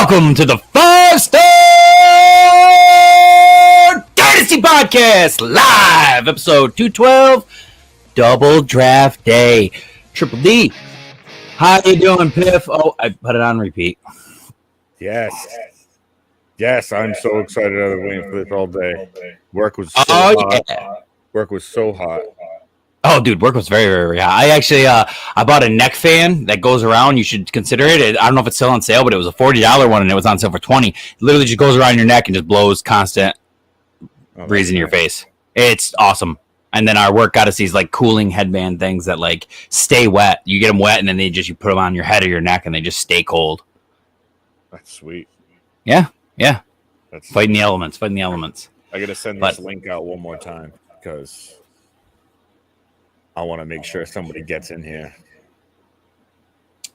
Welcome to the 5-Star Dynasty Podcast, live episode 212, Double Draft Day. Triple D, how you doing, Piff? Oh, I put it on repeat. Yes, I'm so excited. I've been waiting for this all day. Work was so hot. Yeah. Work was so hot. Oh, dude, work was very, very hot. I actually, I bought a neck fan that goes around. You should consider it. I don't know if it's still on sale, but it was a $40 one, and it was on sale for $20. It literally just goes around your neck and just blows constant breeze in your face. It's awesome. And then our work got us these like cooling headband things that like stay wet. You get them wet, and then you put them on your head or your neck, and they just stay cold. That's sweet. Yeah. That's fighting the elements. I got to send this link out one more time because I want to make sure somebody gets in here.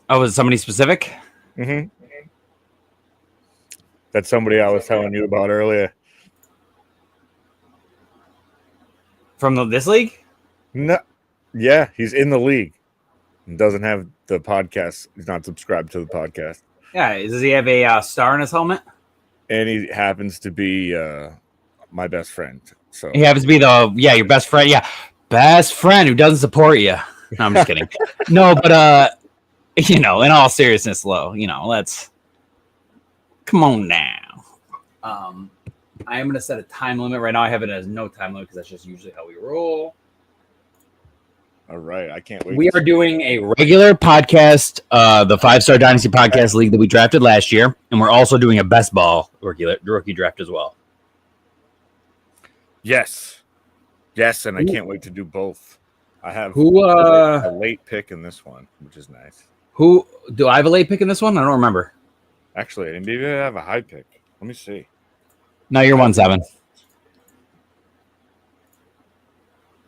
Oh, is it somebody specific? Mm-hmm. That's somebody I was telling you about earlier. From this league? No. Yeah, he's in the league. He doesn't have the podcast. He's not subscribed to the podcast. Yeah, does he have a star in his helmet? And he happens to be my best friend. So he happens to be your best friend. Yeah. Best friend who doesn't support you. No, I'm just kidding. No, but in all seriousness, let's come on now. I am gonna set a time limit right now. I have it as no time limit because that's just usually how we roll. All right, I can't wait. We are doing a regular podcast, the 5-Star Dynasty Podcast League that we drafted last year, and we're also doing a Bestball rookie draft as well. Yes, and I can't wait to do both. I have a late pick in this one, which is nice. Who do I have a late pick in this one? I don't remember. Actually, maybe I have a high pick. Let me see. No, you're 1-7.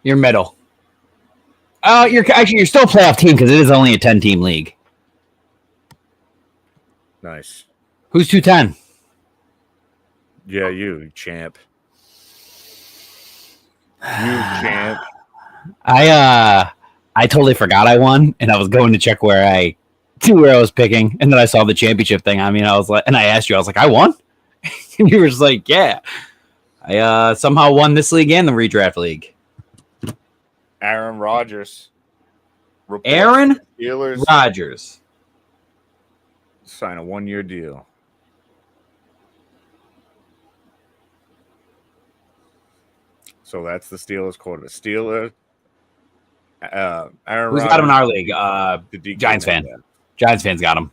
You're middle. You're still a playoff team because it is only a 10-team league. Nice. Who's 2-10? Yeah, you champ. You champ. I totally forgot I won, and I was going to check where I was picking, and then I saw the championship thing. I mean, I was like, and I asked you, I was like, I won, and you were just like, yeah. I somehow won this league and the redraft league. Aaron Rodgers. Aaron Steelers Rodgers sign a 1-year deal. So that's the Steelers quarter. Aaron Who's Rodgers, got him in our league? Giants fan. Yeah. Giants fans got him.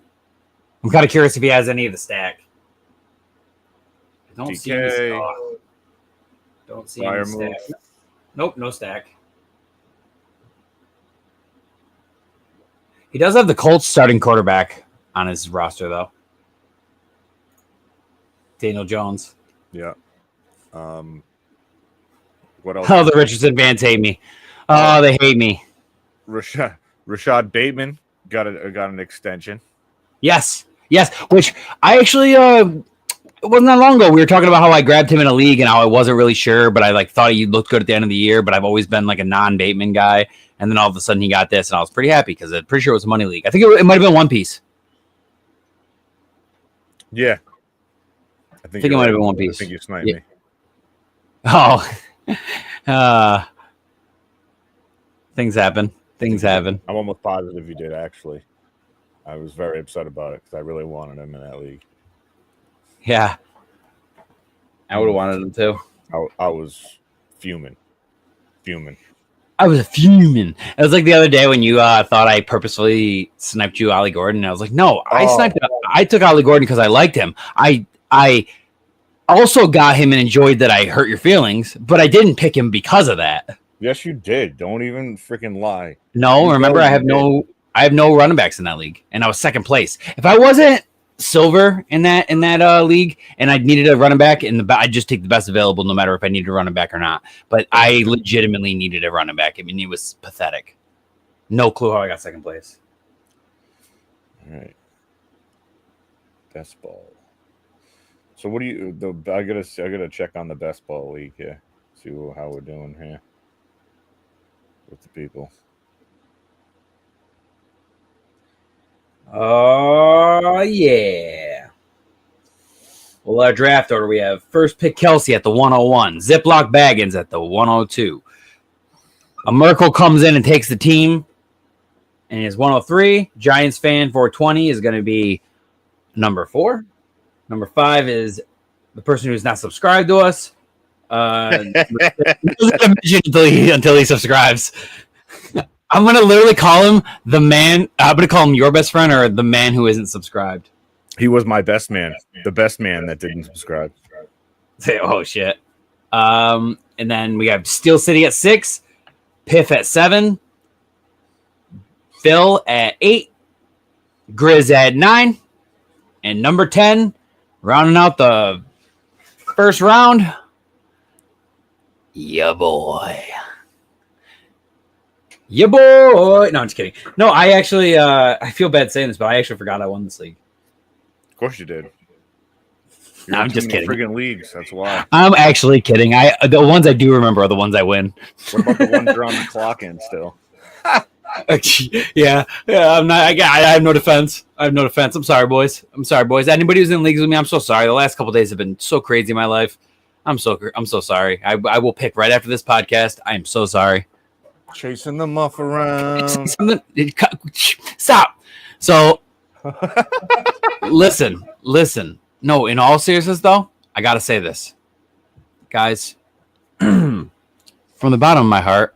I'm kind of curious if he has any of the stack. I don't see any stack. Don't see any stack. Nope, no stack. He does have the Colts starting quarterback on his roster, though. Daniel Jones. Yeah. What else? Oh, the Richardson fans hate me. Oh, they hate me. Rashad Bateman got an extension. Yes. Which I actually it wasn't that long ago. We were talking about how I grabbed him in a league and how I wasn't really sure, but I thought he looked good at the end of the year. But I've always been like a non-Bateman guy, and then all of a sudden he got this, and I was pretty happy because I'm pretty sure it was a money league. I think it might have been one piece. Yeah, I think it might have been One Piece. I think you sniped me. Oh, things happen. Things happen. I'm almost positive you did, actually. I was very upset about it because I really wanted him in that league. Yeah. I would have wanted him too. I was fuming. I was fuming. It was like the other day when you thought I purposefully sniped you, Ollie Gordon. And I was like, no, I took Ollie Gordon because I liked him. I also got him and enjoyed that I hurt your feelings, but I didn't pick him because of that. Yes, you did. Don't even freaking lie. No, remember I have no running backs in that league, and I was second place. If I wasn't silver in that league, and I needed a running back, I'd just take the best available, no matter if I needed a running back or not. But I legitimately needed a running back. I mean, it was pathetic. No clue how I got second place. All right, best ball. So what do you? I gotta check on the best ball league here. See how we're doing here with the people. Oh, yeah. Well, our draft order, we have first pick Kelsey at the 101, Ziploc Baggins at the 102. A Merkel comes in and takes the team, and is 103. Giants fan 420 is going to be number 4. Number 5 is the person who's not subscribed to us. Until he subscribes. I'm going to literally call him the man. I'm going to call him your best friend or the man who isn't subscribed. He was my best man. The best man that didn't subscribe. Oh, shit. And then we have Steel City at 6. Piff at 7. Phil at 8. Grizz at 9. And number 10, rounding out the first round, ya boy. Yeah, boy. No, I'm just kidding. No, I actually, I feel bad saying this, but I actually forgot I won this league. Of course you did. No, I'm just kidding. Friggin' leagues, that's why. I'm actually kidding. The ones I do remember are the ones I win. What about the ones you're on the clock in still? yeah. I'm not. I have no defense. I'm sorry, boys. Anybody who's in leagues with me, I'm so sorry. The last couple days have been so crazy in my life. I'm so sorry. I will pick right after this podcast. I am so sorry. Chasing the muff around. Stop. So, listen. No, in all seriousness, though, I got to say this. Guys, from the bottom of my heart,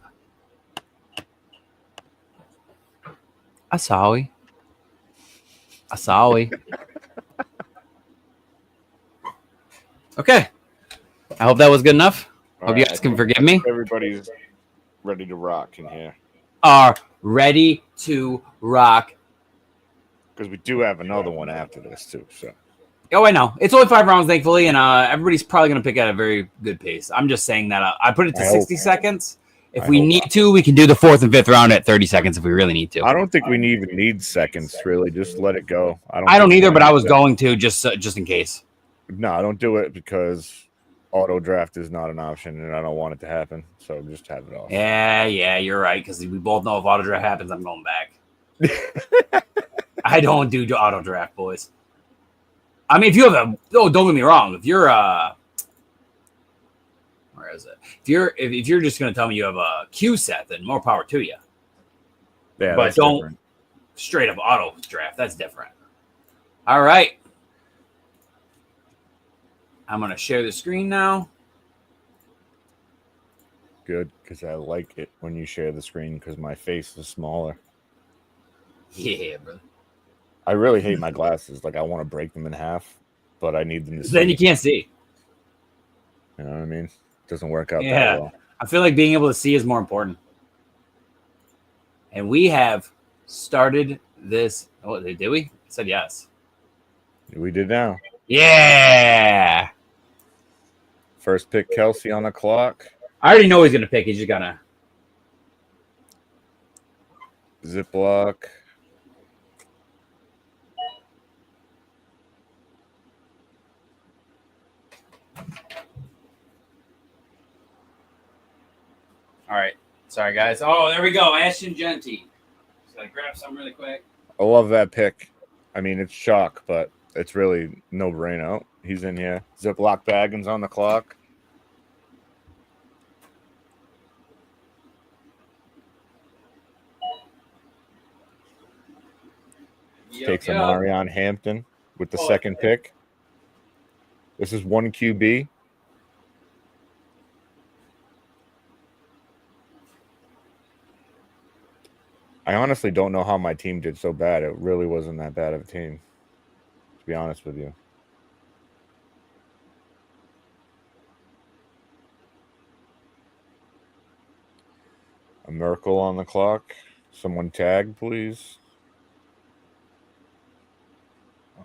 Asawi. Okay. I hope that was good enough. Hope you guys can forgive me. Everybody's ready to rock in here. Are ready to rock. Because we do have another one after this, too. So. Oh, I know. It's only 5 rounds, thankfully, and everybody's probably going to pick at a very good pace. I'm just saying that. I put it to 60 seconds. If we need to, we can do the 4th and 5th round at 30 seconds if we really need to. I don't think we even need seconds, really. Just let it go. I don't either, but I was going to just in case. No, don't do it because auto draft is not an option, and I don't want it to happen. So just have it off. Yeah, you're right. Because we both know if auto draft happens, I'm going back. I don't do auto draft, boys. I mean, if you have don't get me wrong. If you're where is it? If you're just going to tell me you have a Q set, then more power to you. Yeah, but don't different. Straight up auto draft. That's different. All right. I'm going to share the screen now. Good, because I like it when you share the screen because my face is smaller. Yeah, brother. I really hate my glasses. Like, I want to break them in half, but I need them to see. Then you can't see. You know what I mean? It doesn't work out that well. I feel like being able to see is more important. And we have started this. Oh, did we? I said yes. We did now. Yeah. First pick, Kelsey on the clock. I already know he's going to pick. He's just going to. Ziploc. All right. Sorry, guys. Oh, there we go. Ashton Genty. Just got to grab some really quick. I love that pick. I mean, it's chalk, but it's really no brainer. He's in here. Ziploc Baggins on the clock. Takes Amarion Hampton with the second pick. This is 1 QB. I honestly don't know how my team did so bad. It really wasn't that bad of a team, to be honest with you. A Merkel on the clock. Someone tag, please.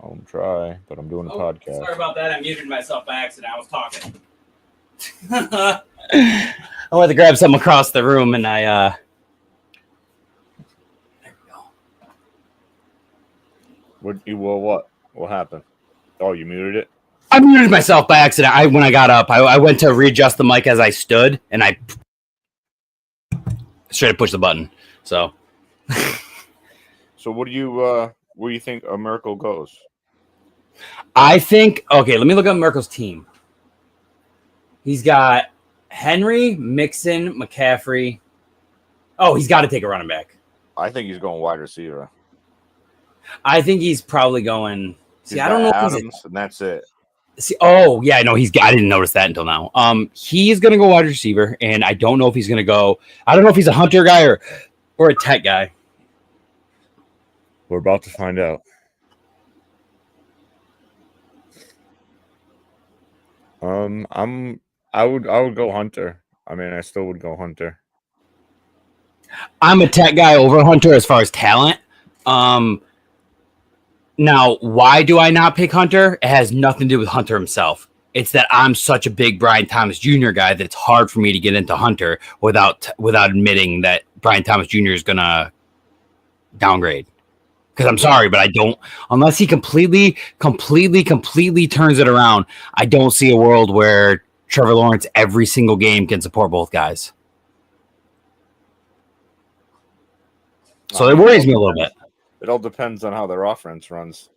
I'll try, but I'm doing a podcast. Sorry about that. I muted myself by accident. I was talking. I went to grab something across the room, and I there we go. What happened? Oh, you muted it? I muted myself by accident. When I got up, I went to readjust the mic as I stood, and I straight up pushed the button. So, so what do you where do you think a Merkel goes? I think let me look at Merkel's team. He's got Henry, Mixon, McCaffrey. Oh, he's got to take a running back. I think he's going wide receiver. I think he's probably going. See, I don't know. Adams, and that's it. See, oh yeah, no, I didn't notice that until now. He's gonna go wide receiver, and I don't know if he's gonna go. I don't know if he's a hunter guy or a tech guy. We're about to find out. I would go hunter. I mean, I still would go hunter. I'm a tech guy over hunter as far as talent. Now, why do I not pick Hunter? It has nothing to do with Hunter himself. It's that I'm such a big Brian Thomas Jr. guy that it's hard for me to get into Hunter without admitting that Brian Thomas Jr. is gonna downgrade. Because I'm sorry, but I don't, unless he completely turns it around, I don't see a world where Trevor Lawrence every single game can support both guys. So it worries me a little bit. It all depends on how their offense runs.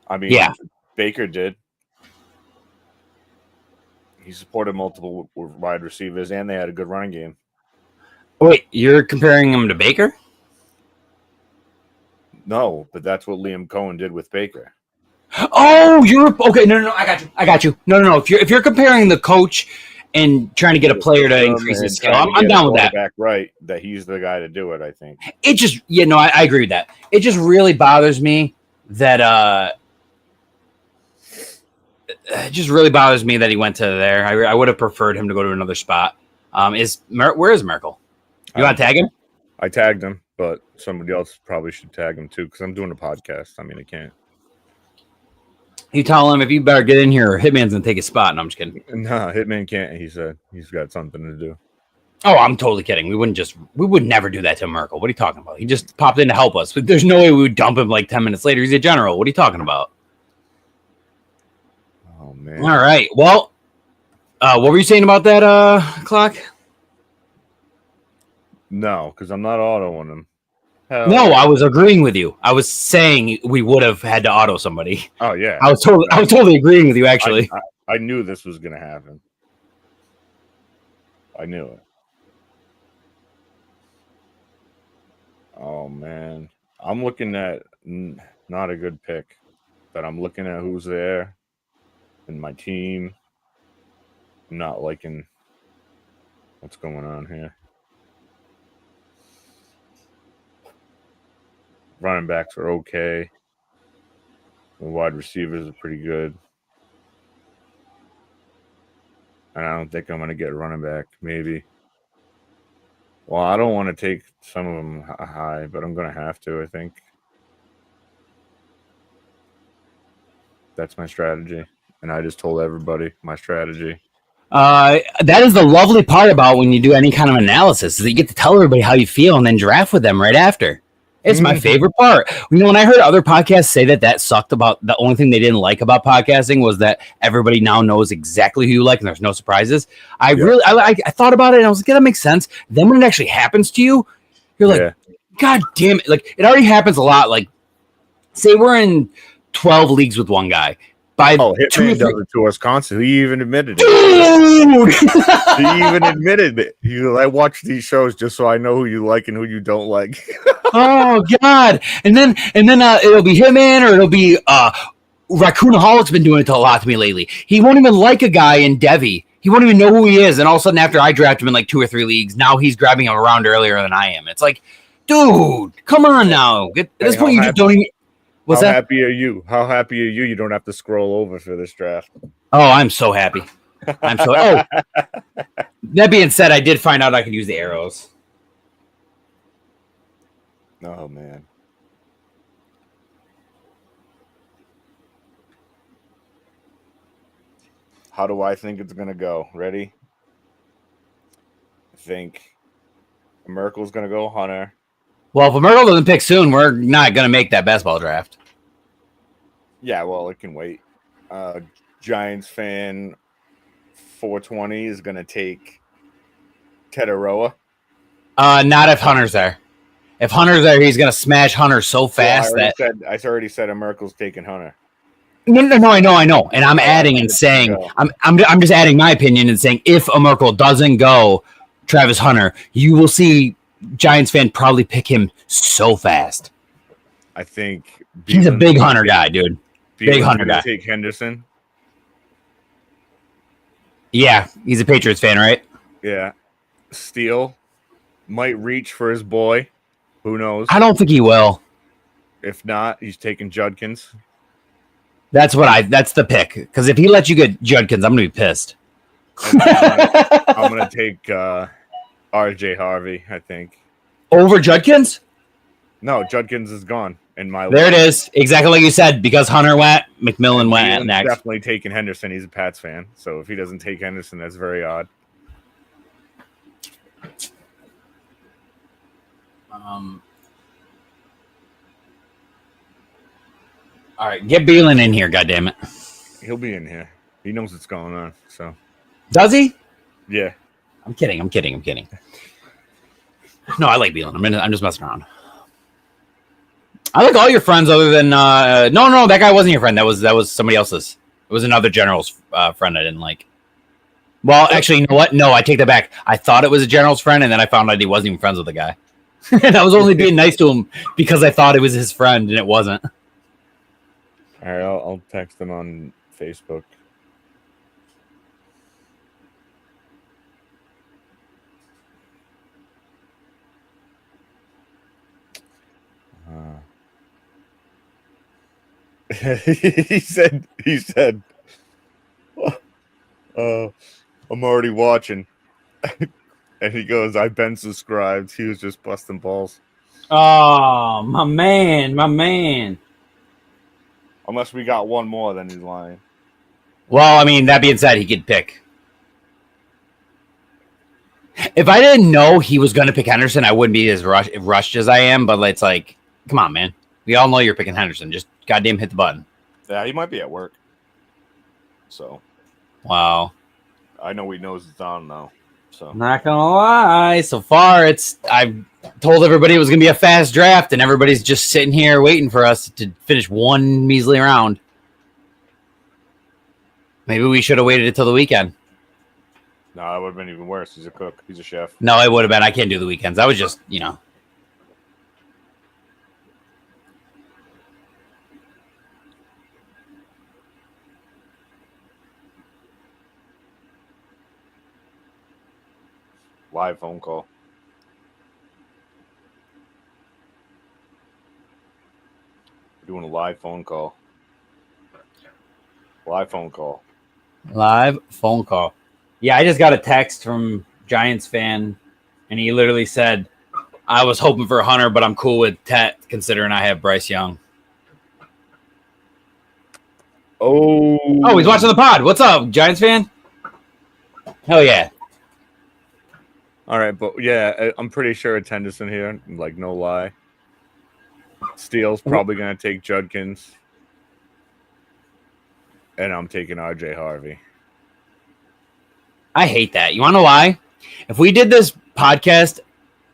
I mean, yeah. Baker did. He supported multiple wide receivers, and they had a good running game. Wait, you're comparing him to Baker? No, but that's what Liam Cohen did with Baker. Oh, you're okay. No, I got you. No. If you're comparing the coach and trying to get a player to increase his skill, I'm down with that. Right, that he's the guy to do it. I think it just, I agree with that. It just really bothers me that he went to there. I would have preferred him to go to another spot. Where is Merkel? You want to tag him? I tagged him, but somebody else probably should tag him too because I'm doing a podcast. I mean, I can't. You tell him if you better get in here or Hitman's going to take his spot. No, I'm just kidding. No, Hitman can't. He said he's got something to do. Oh, I'm totally kidding. We would never do that to Merkel. What are you talking about? He just popped in to help us. But there's no way we would dump him like 10 minutes later. He's a general. What are you talking about? Oh, man. All right. Well, what were you saying about that clock? No, because I'm not autoing him. No, I was agreeing with you. I was saying we would have had to auto somebody. Oh yeah, I was totally agreeing with you. Actually, I knew this was going to happen. I knew it. Oh man, I'm looking at not a good pick, but I'm looking at who's there and my team. I'm not liking what's going on here. Running backs are okay. The wide receivers are pretty good. And I don't think I'm going to get a running back, maybe. Well, I don't want to take some of them high, but I'm going to have to, I think. That's my strategy. And I just told everybody my strategy. That is the lovely part about when you do any kind of analysis, is that you get to tell everybody how you feel and then draft with them right after. It's my favorite part. When I heard other podcasts say that sucked about the only thing they didn't like about podcasting was that everybody now knows exactly who you like and there's no surprises. I thought about it and I was like, yeah, that makes sense. Then when it actually happens to you, you're like, God damn it. Like, it already happens a lot. Like, say we're in 12 leagues with one guy. By Hitman does it to us constantly. He even admitted it. Dude! He even admitted it. I watch these shows just so I know who you like and who you don't like. Oh God! And then it'll be Hitman or it'll be Raccoonaholics been doing it a lot to me lately. He won't even like a guy in Devi. He won't even know who he is. And all of a sudden, after I draft him in like 2 or 3 leagues, now he's grabbing him around earlier than I am. It's like, dude, come on now. At this point, you just don't even. What's that? Happy are you? How happy are you? You don't have to scroll over for this draft. Oh, I'm so happy. I'm so. Oh, that being said, I did find out I could use the arrows. Oh man. How do I think it's gonna go? Ready? I think Merkel's gonna go Hunter. Well, if Merkel doesn't pick soon, we're not gonna make that Bestball draft. Yeah, well, it can wait. Giants fan 420 is gonna take Tetaroa. Not if Hunter's there. If Hunter's there, he's gonna smash Hunter so fast I already said a Merkel's taking Hunter. No, I know, and I'm adding and saying I'm just adding my opinion and saying if a Merkel doesn't go Travis Hunter, you will see Giants fan probably pick him so fast. I think he's a big Hunter guy, dude. Big Hunter guy. Take Henderson. Yeah, he's a Patriots fan, right? Yeah. Steele might reach for his boy. Who knows? I don't think he will. If not, he's taking Judkins. That's the pick. Because if he lets you get Judkins, I'm gonna be pissed. I'm gonna take RJ Harvey, I think. Over Judkins? No, Judkins is gone in my There it is. Exactly like you said. Because Hunter went, McMillan went next. Definitely taking Henderson. He's a Pats fan. So if he doesn't take Henderson, that's very odd. All right, get Beelan in here, goddammit. He'll be in here. He knows what's going on. So does he? Yeah. I'm kidding. No, I like Beelan. I'm just messing around. I like all your friends other than no, that guy wasn't your friend. That was somebody else's. It was another general's friend I didn't like. Well, actually, you know what? No, I take that back. I thought it was a general's friend, and then I found out he wasn't even friends with the guy. And I was only being nice to him because I thought it was his friend, and it wasn't. All right, I'll text him on Facebook. He said, I'm already watching. And he goes, I've been subscribed. He was just busting balls. Oh, my man. Unless we got one more, then he's lying. Well, I mean, that being said, he could pick. If I didn't know he was going to pick Henderson, I wouldn't be as rushed as I am. But it's like, come on, man. We all know you're picking Henderson. Just goddamn hit the button. Yeah, he might be at work. So. Wow. I know he knows it's on now. So. Not going to lie. So far, I've told everybody it was going to be a fast draft, and everybody's just sitting here waiting for us to finish one measly round. Maybe we should have waited until the weekend. No, that would have been even worse. He's a cook. He's a chef. No, it would have been. I can't do the weekends. I was just, Live phone call. We're doing a live phone call. Live phone call. Yeah, I just got a text from Giants fan, and he literally said, I was hoping for a Hunter, but I'm cool with Tet, considering I have Bryce Young. Oh, he's watching the pod. What's up, Giants fan? Hell yeah. All right, but yeah, I'm pretty sure it's Henderson here. Like, no lie. Steele's probably going to take Judkins. And I'm taking RJ Harvey. I hate that. You want to know why? If we did this podcast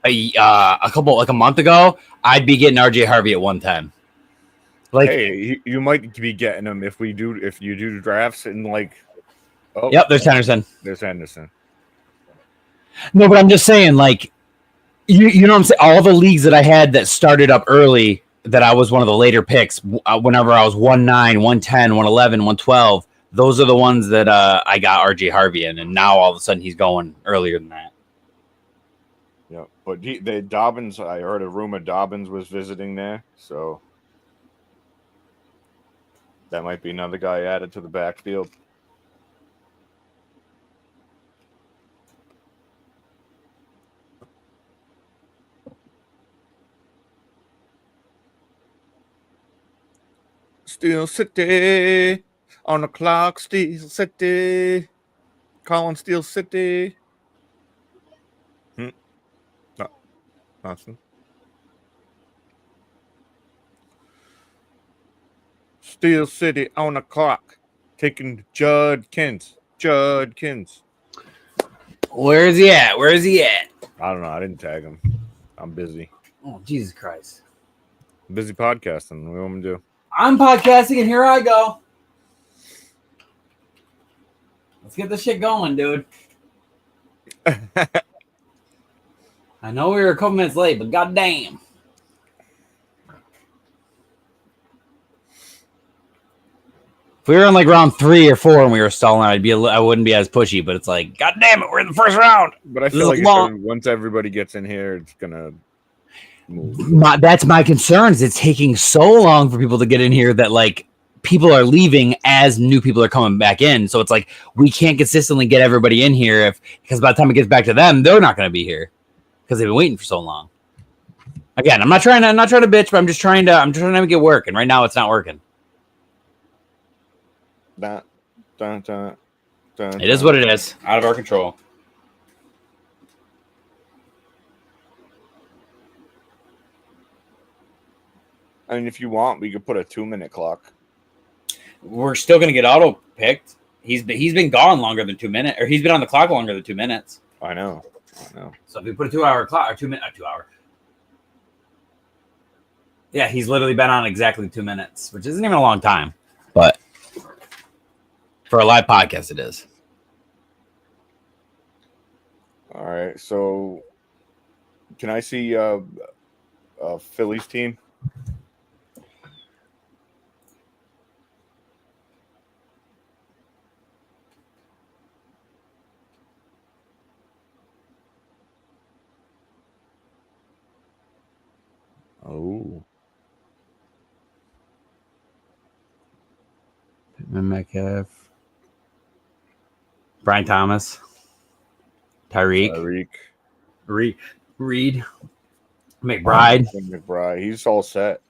a month ago, I'd be getting RJ Harvey at 110. Like, hey, you might be getting him if you do drafts and like. Oh, yep, there's Henderson. There's Henderson. No, but I'm just saying, like, you know what I'm saying? All the leagues that I had that started up early, that I was one of the later picks, whenever I was 1-9, 110, 111, 112, those are the ones that I got RJ Harvey in, and now all of a sudden he's going earlier than that. Yeah, but the Dobbins, I heard a rumor Dobbins was visiting there, so that might be another guy added to the backfield. Steel City on the clock, Steel City, calling Steel City. No, nothing. Steel City on the clock, taking Judkins. Where is he at? Where is he at? I don't know. I didn't tag him. I'm busy. Oh, Jesus Christ. I'm busy podcasting. What do you want me to do? I'm podcasting, and here I go. Let's get this shit going, dude. I know we were a couple minutes late, but goddamn. If we were on like round 3 or 4 and we were stalling, I wouldn't be as pushy. But it's like, goddamn it, we're in the first round. But I feel like once everybody gets in here, it's gonna move. That's my concerns. It's taking so long for people to get in here that like people are leaving as new people are coming back in. So it's like we can't consistently get everybody in here because by the time it gets back to them, they're not going to be here because they've been waiting for so long. Again, I'm not trying to bitch, but I'm trying to make it work, and right now it's not working. It is what it is. Out of our control. I mean, if you want, we could put a 2-minute clock. We're still going to get auto picked. He's been gone longer than 2 minutes, or he's been on the clock longer than 2 minutes. I know. So if we put a 2-hour clock, or 2 minute, 2 hour. Yeah, he's literally been on exactly 2 minutes, which isn't even a long time, but for a live podcast, it is. All right. So, can I see Philly's team? Oh. Pittman, Metcalf, Brian Thomas, Tyreek, Reed, McBride. He's all set.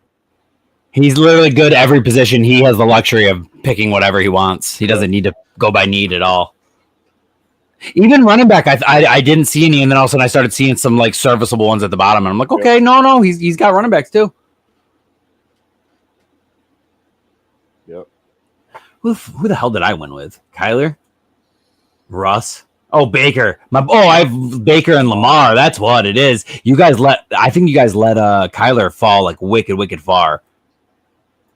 He's literally good at every position. He has the luxury of picking whatever he wants. He doesn't need to go by need at all. Even running back, I didn't see any, and then all of a sudden I started seeing some like serviceable ones at the bottom, and I'm like, okay, no, he's got running backs too. Yep. Who the hell did I win with? Kyler, Russ. Oh, Baker. I have Baker and Lamar. That's what it is. I think you guys let Kyler fall like wicked far.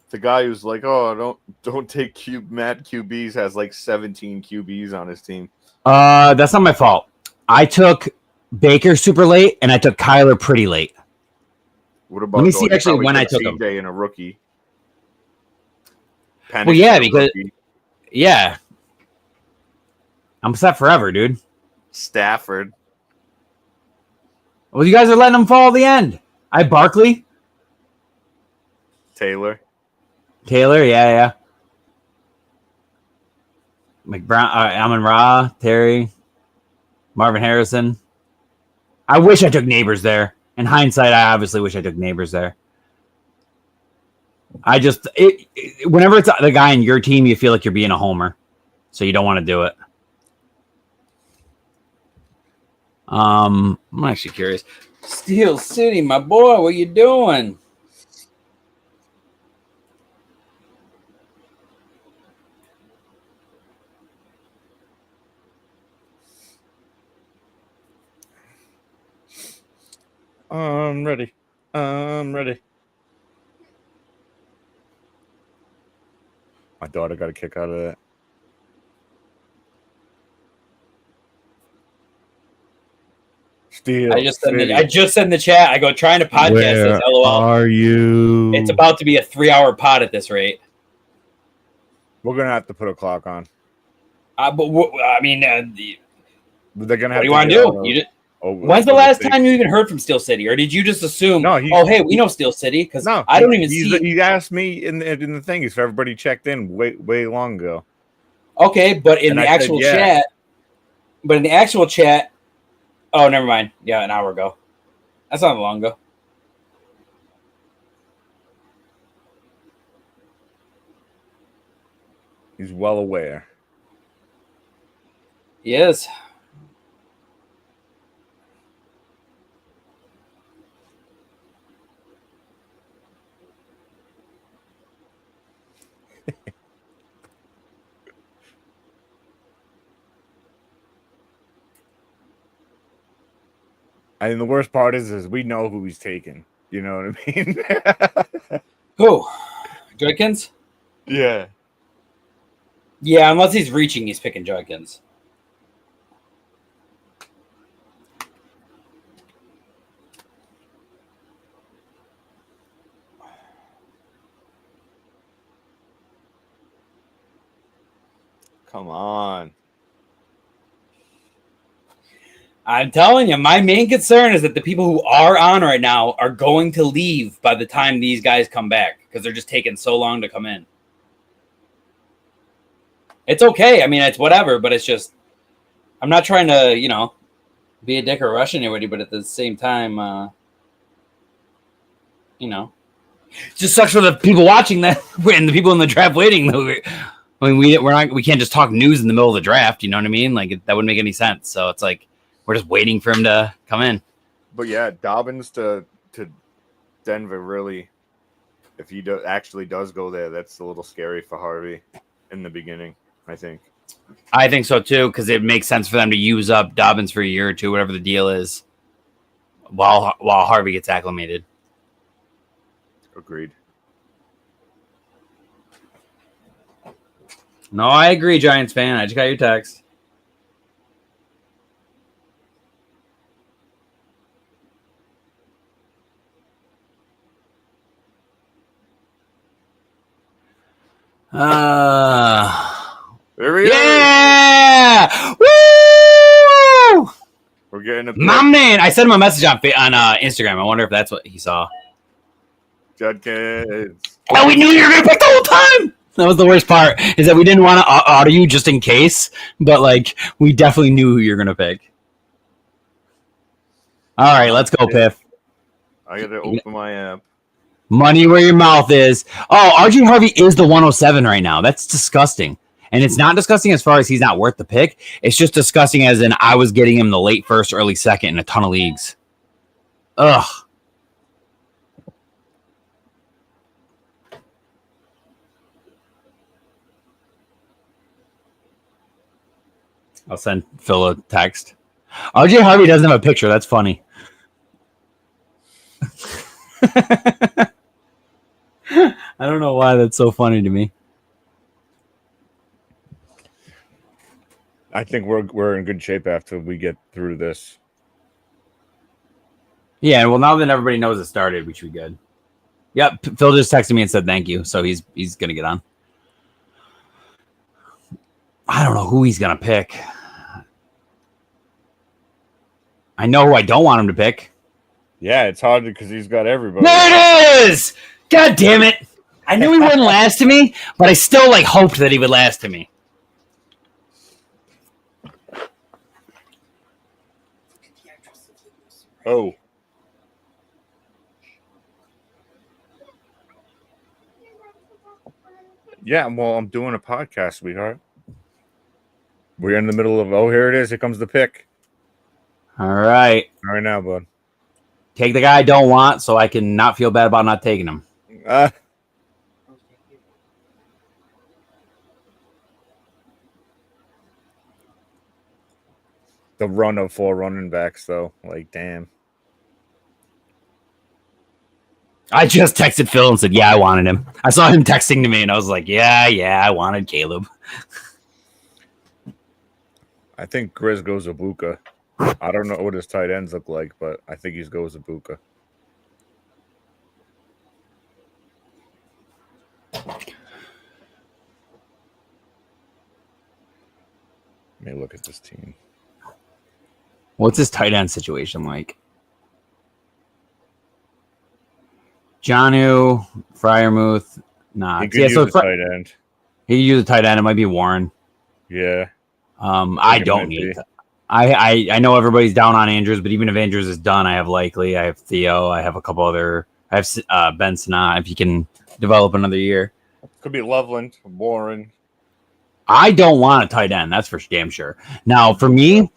The guy who's like, oh, don't take Matt QBs has like 17 QBs on his team. That's not my fault. I took Baker super late, and I took Kyler pretty late. What about? Let me see actually when I took him. CJ and a rookie. Well, yeah, because yeah, I'm set forever, dude. Stafford. Well, you guys are letting him fall at the end. I have Barkley, Taylor, yeah. McBrown, Amon-Ra, Terry, Marvin Harrison. I wish I took Neighbors there. In hindsight, I obviously wish I took Neighbors there. Whenever it's the guy in your team, you feel like you're being a homer, so you don't want to do it. I'm actually curious. Steel City, my boy, what you doing? I'm ready. My daughter got a kick out of that. Steel I just said City. in the chat. I go trying to podcast this. Where LOL. are you? It's about to be a 3-hour pod at this rate. We're gonna have to put a clock on. I mean, They're gonna what have do you to want to do? When's the last time you even heard from Steel City, or did you just assume? No, oh, hey, we know Steel City because No, I don't even see. He asked me in the thing if everybody checked in way long ago. Okay, but in And the I said, actual yeah. chat, oh, never mind. Yeah, an hour ago. That's not long ago. He's well aware. He is. And the worst part is we know who he's taking. You know what I mean? Who? Judkins? Yeah. Yeah, unless he's reaching, he's picking Judkins. Come on. I'm telling you, my main concern is that the people who are on right now are going to leave by the time these guys come back because they're just taking so long to come in. It's okay. I mean, it's whatever, but it's just, I'm not trying to, be a dick or rush anybody, but at the same time, it just sucks for the people watching that and the people in the draft waiting. I mean, we can't just talk news in the middle of the draft. You know what I mean? Like that wouldn't make any sense. So it's like we're just waiting for him to come in. But yeah, Dobbins to Denver really, if he actually does go there, that's a little scary for Harvey in the beginning. I think so too, because it makes sense for them to use up Dobbins for a year or two, whatever the deal is, while Harvey gets acclimated. Agreed. No, I agree, Giants fan. I just got your text. There we yeah! Woo! We're getting a My man. I sent him a message on Instagram. I wonder if that's what he saw. Judkins. Well, we knew you were going to pick the whole time. That was the worst part, is that we didn't want to auto you just in case, but like we definitely knew who you're going to pick. All right, let's go, Piff. I got to open my app. Money where your mouth is. Oh, RJ Harvey is the 107 right now. That's disgusting. And it's not disgusting as far as he's not worth the pick. It's just disgusting as in I was getting him the late first, early second in a ton of leagues. Ugh. I'll send Phil a text. RJ Harvey doesn't have a picture. That's funny. I don't know why that's so funny to me. I think we're in good shape after we get through this. Yeah, well, now that everybody knows it started, we should be good. Yep, Phil just texted me and said thank you, so he's gonna get on. I don't know who he's gonna pick. I know who I don't want him to pick. Yeah, it's hard because he's got everybody. There it is! God damn it! I knew he wouldn't last to me, but I still hoped that he would last to me. Oh. Yeah, well, I'm doing a podcast, sweetheart. We're in the middle of, here it is. Here comes the pick. All right. All right now, bud. Take the guy I don't want so I can not feel bad about not taking him. The run of 4 running backs, though. Damn. I just texted Phil and said, yeah, I wanted him. I saw him texting to me, and I was like, yeah, I wanted Caleb. I think Grizz goes Ibuka. I don't know what his tight ends look like, but I think he goes Ibuka. Let me look at this team. What's his tight end situation like? Jonnu, Fryermuth, nah. He could use a tight end. He could use a tight end. It might be Warren. Yeah. I don't need it. I know everybody's down on Andrews, but even if Andrews is done, I have Likely, I have Theo, I have a couple other. I have Ben Sinat if he can develop another year. Could be Loveland, Warren. I don't want a tight end. That's for damn sure. Now, for me,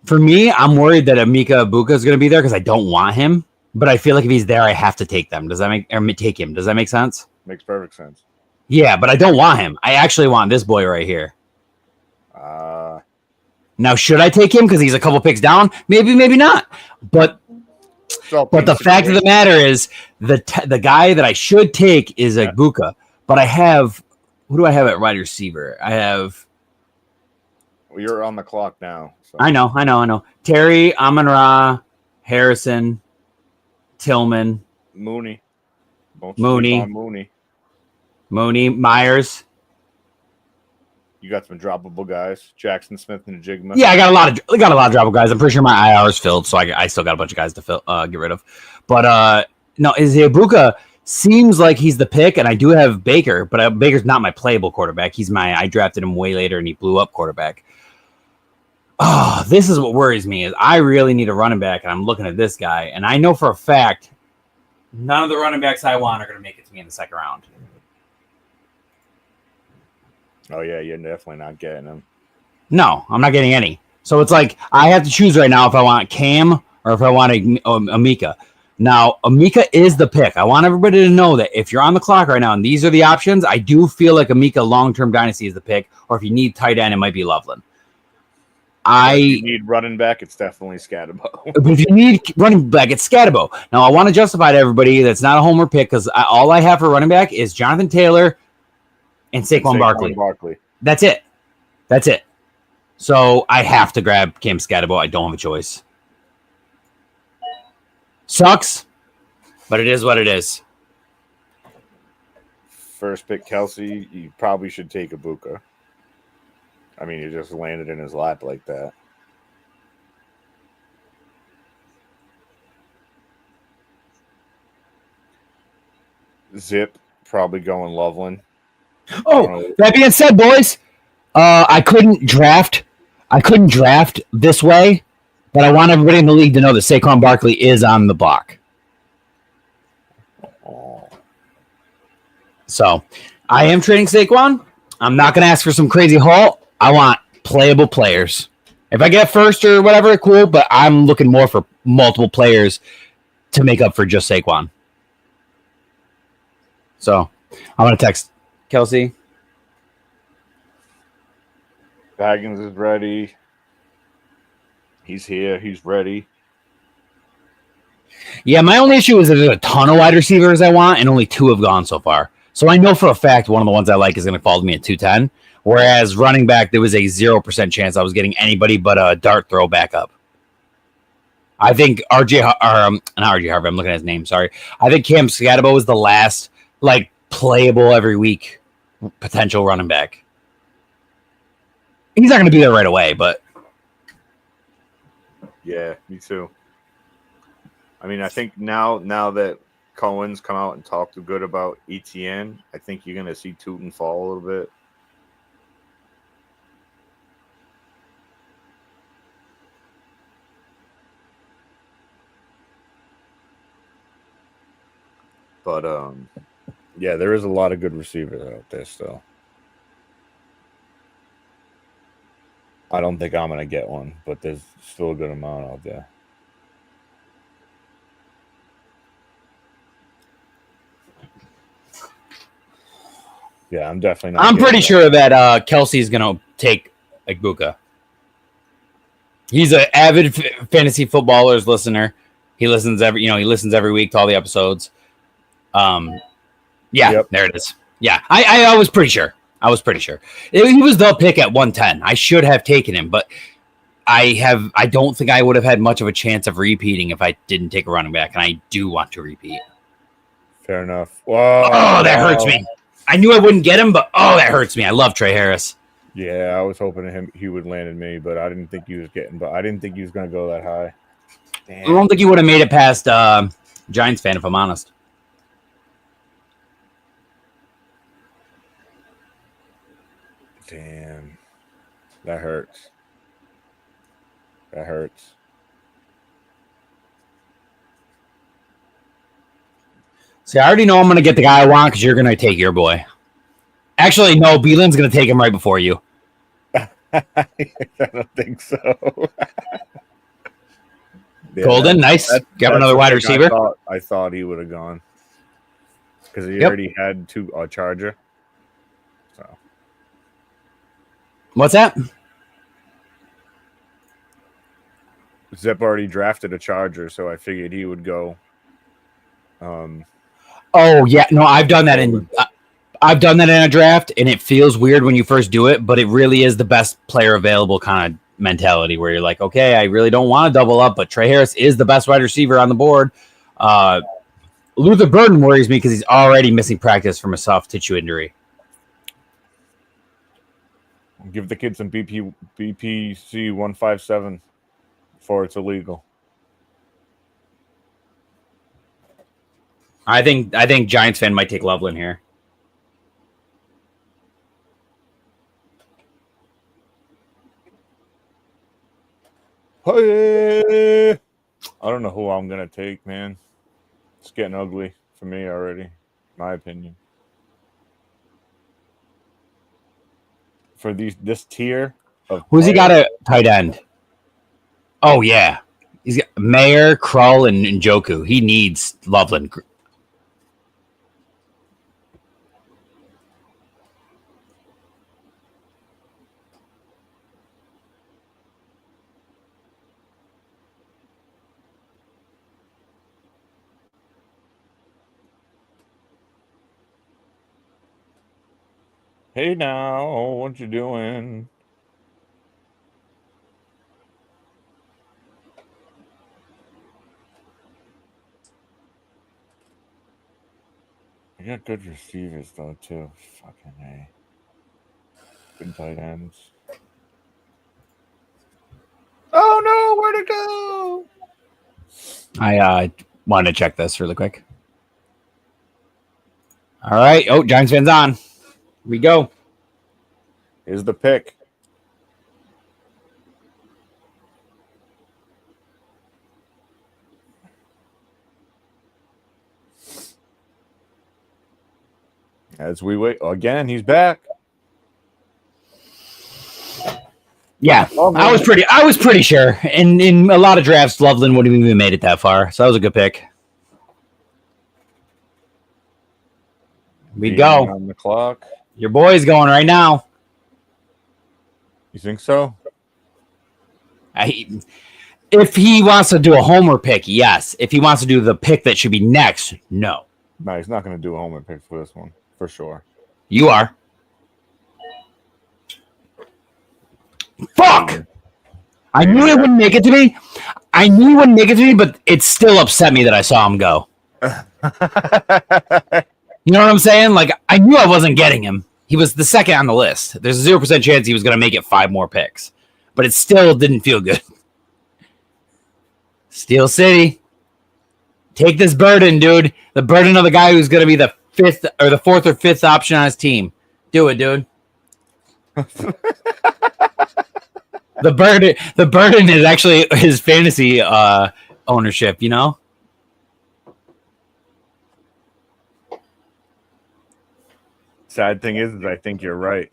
I'm worried that Emeka Ibuka is going to be there because I don't want him. But I feel like if he's there, I have to take them. Does that make sense? Makes perfect sense. Yeah, but I don't want him. I actually want this boy right here. Now, should I take him because he's a couple picks down? Maybe, maybe not. But the fact of the matter is, the guy that I should take is Ibuka. But I have, who do I have at wide receiver? I have. Well, you're on the clock now. So. I know. Terry, Amon-Ra, Harrison, Tillman, Mooney, Myers. You got some droppable guys, Jackson Smith and Jigma. Yeah, I got a lot of droppable guys. I'm pretty sure my IR is filled, so I still got a bunch of guys to get rid of. But no, Ibuka seems like he's the pick, and I do have Baker, but Baker's not my playable quarterback. I drafted him way later, and he blew up quarterback. Oh, this is what worries me is I really need a running back, and I'm looking at this guy, and I know for a fact none of the running backs I want are going to make it to me in the second round. Oh, yeah, you're definitely not getting him. No, I'm not getting any. So it's like I have to choose right now if I want Cam or if I want Emeka. Now, Emeka is the pick. I want everybody to know that if you're on the clock right now and these are the options, I do feel like Emeka long-term dynasty is the pick, or if you need tight end, it might be Loveland. If you need running back, it's definitely Scatabo. If you need running back, it's Scatabo. Now, I want to justify to everybody that's not a homer pick because all I have for running back is Jonathan Taylor and Saquon Barkley. That's it. So I have to grab Cam Scatabo. I don't have a choice. Sucks, but it is what it is. First pick, Kelsey. You probably should take Ibuka. I mean, you just landed in his lap like that. Zip, probably going Loveland. Oh, that being said, boys, I couldn't draft this way, but I want everybody in the league to know that Saquon Barkley is on the block. So, I am trading Saquon. I'm not going to ask for some crazy haul. I want playable players. If I get first or whatever, cool, but I'm looking more for multiple players to make up for just Saquon. So, I'm going to text Kelsey. Baggins is ready. He's here. He's ready. Yeah, my only issue is that there's a ton of wide receivers I want, and only 2 have gone so far. So I know for a fact one of the ones I like is going to fall to me at 210. Whereas running back, there was a 0% chance I was getting anybody but a dart throw back up. I think not RJ Harvey, I'm looking at his name, sorry. I think Cam Scatabo was the last, playable every week potential running back. He's not going to be there right away, but... Yeah, me too. I mean, I think now that Cohen's come out and talked good about ETN, I think you're going to see Tootin fall a little bit. But, yeah, there is a lot of good receivers out there still. I don't think I'm going to get one, but there's still a good amount out there. Yeah, I'm definitely not. I'm pretty sure that Kelsey's going to take Ibuka. He's an avid fantasy footballers listener. He listens every week to all the episodes. Yeah, Yep. there it is. Yeah, I was pretty sure. He was the pick at 110. I should have taken him, but I don't think I would have had much of a chance of repeating if I didn't take a running back, and I do want to repeat. Fair enough. Whoa, Oh, that hurts me. I knew I wouldn't get him, but that hurts me. I love Trey Harris. Yeah, I was hoping he would land in me, but I didn't think he was going to go that high. Damn. I don't think he would have made it past Giants fan, if I'm honest. Damn. That hurts. That hurts. See, I already know I'm going to get the guy I want because you're going to take your boy. Actually, no, Beelin's going to take him right before you. I don't think so. Yeah, Golden, nice. Got another wide receiver. I thought he would have gone because he already had a Charger. So What's that? Zep already drafted a Charger, so I figured he would go. Oh yeah, no, I've done that in a draft, and it feels weird when you first do it, but it really is the best player available kind of mentality where you're like, okay, I really don't want to double up, but Trey Harris is the best wide receiver on the board. Luther Burden worries me because he's already missing practice from a soft tissue injury. Give the kid some BPC 157 before it's illegal. I think Giants fan might take Loveland here. Hey! I don't know who I'm gonna take, man. It's getting ugly for me already, my opinion. For this tier of Who's he got a tight end? Oh yeah, he's got Mayer, Krull, and Njoku. He needs Loveland. Hey now, what you doing? You got good receivers though too. Fucking A. Good tight ends. Oh no, where'd it go? I wanted to check this really quick. All right. Oh, Giants fans on. Here we go. Here's the pick. As we wait again, he's back. Yeah, I was pretty sure. And in a lot of drafts, Loveland wouldn't have even made it that far. So that was a good pick. We go on the clock. Your boy's going right now. You think so? If he wants to do a homer pick, yes. If he wants to do the pick that should be next, no. No, he's not going to do a homer pick for this one, for sure. You are. Fuck! I knew it wouldn't make it to me. But it still upset me that I saw him go. You know what I'm saying? Like, I knew I wasn't getting him. He was the second on the list. There's a 0% chance he was going to make it 5 more picks. But it still didn't feel good. Steel City. Take this burden, dude. The burden of the guy who's going to be the 4th or 5th option on his team. Do it, dude. The burden is actually his fantasy ownership, you know? Sad thing is I think you're right.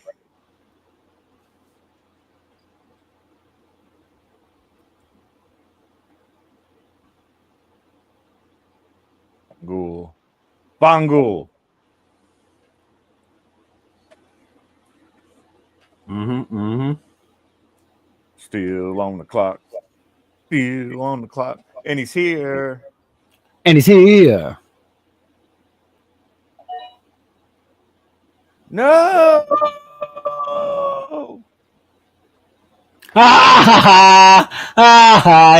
Ghoul. Bangul. Still on the clock. Still on the clock. And he's here. No.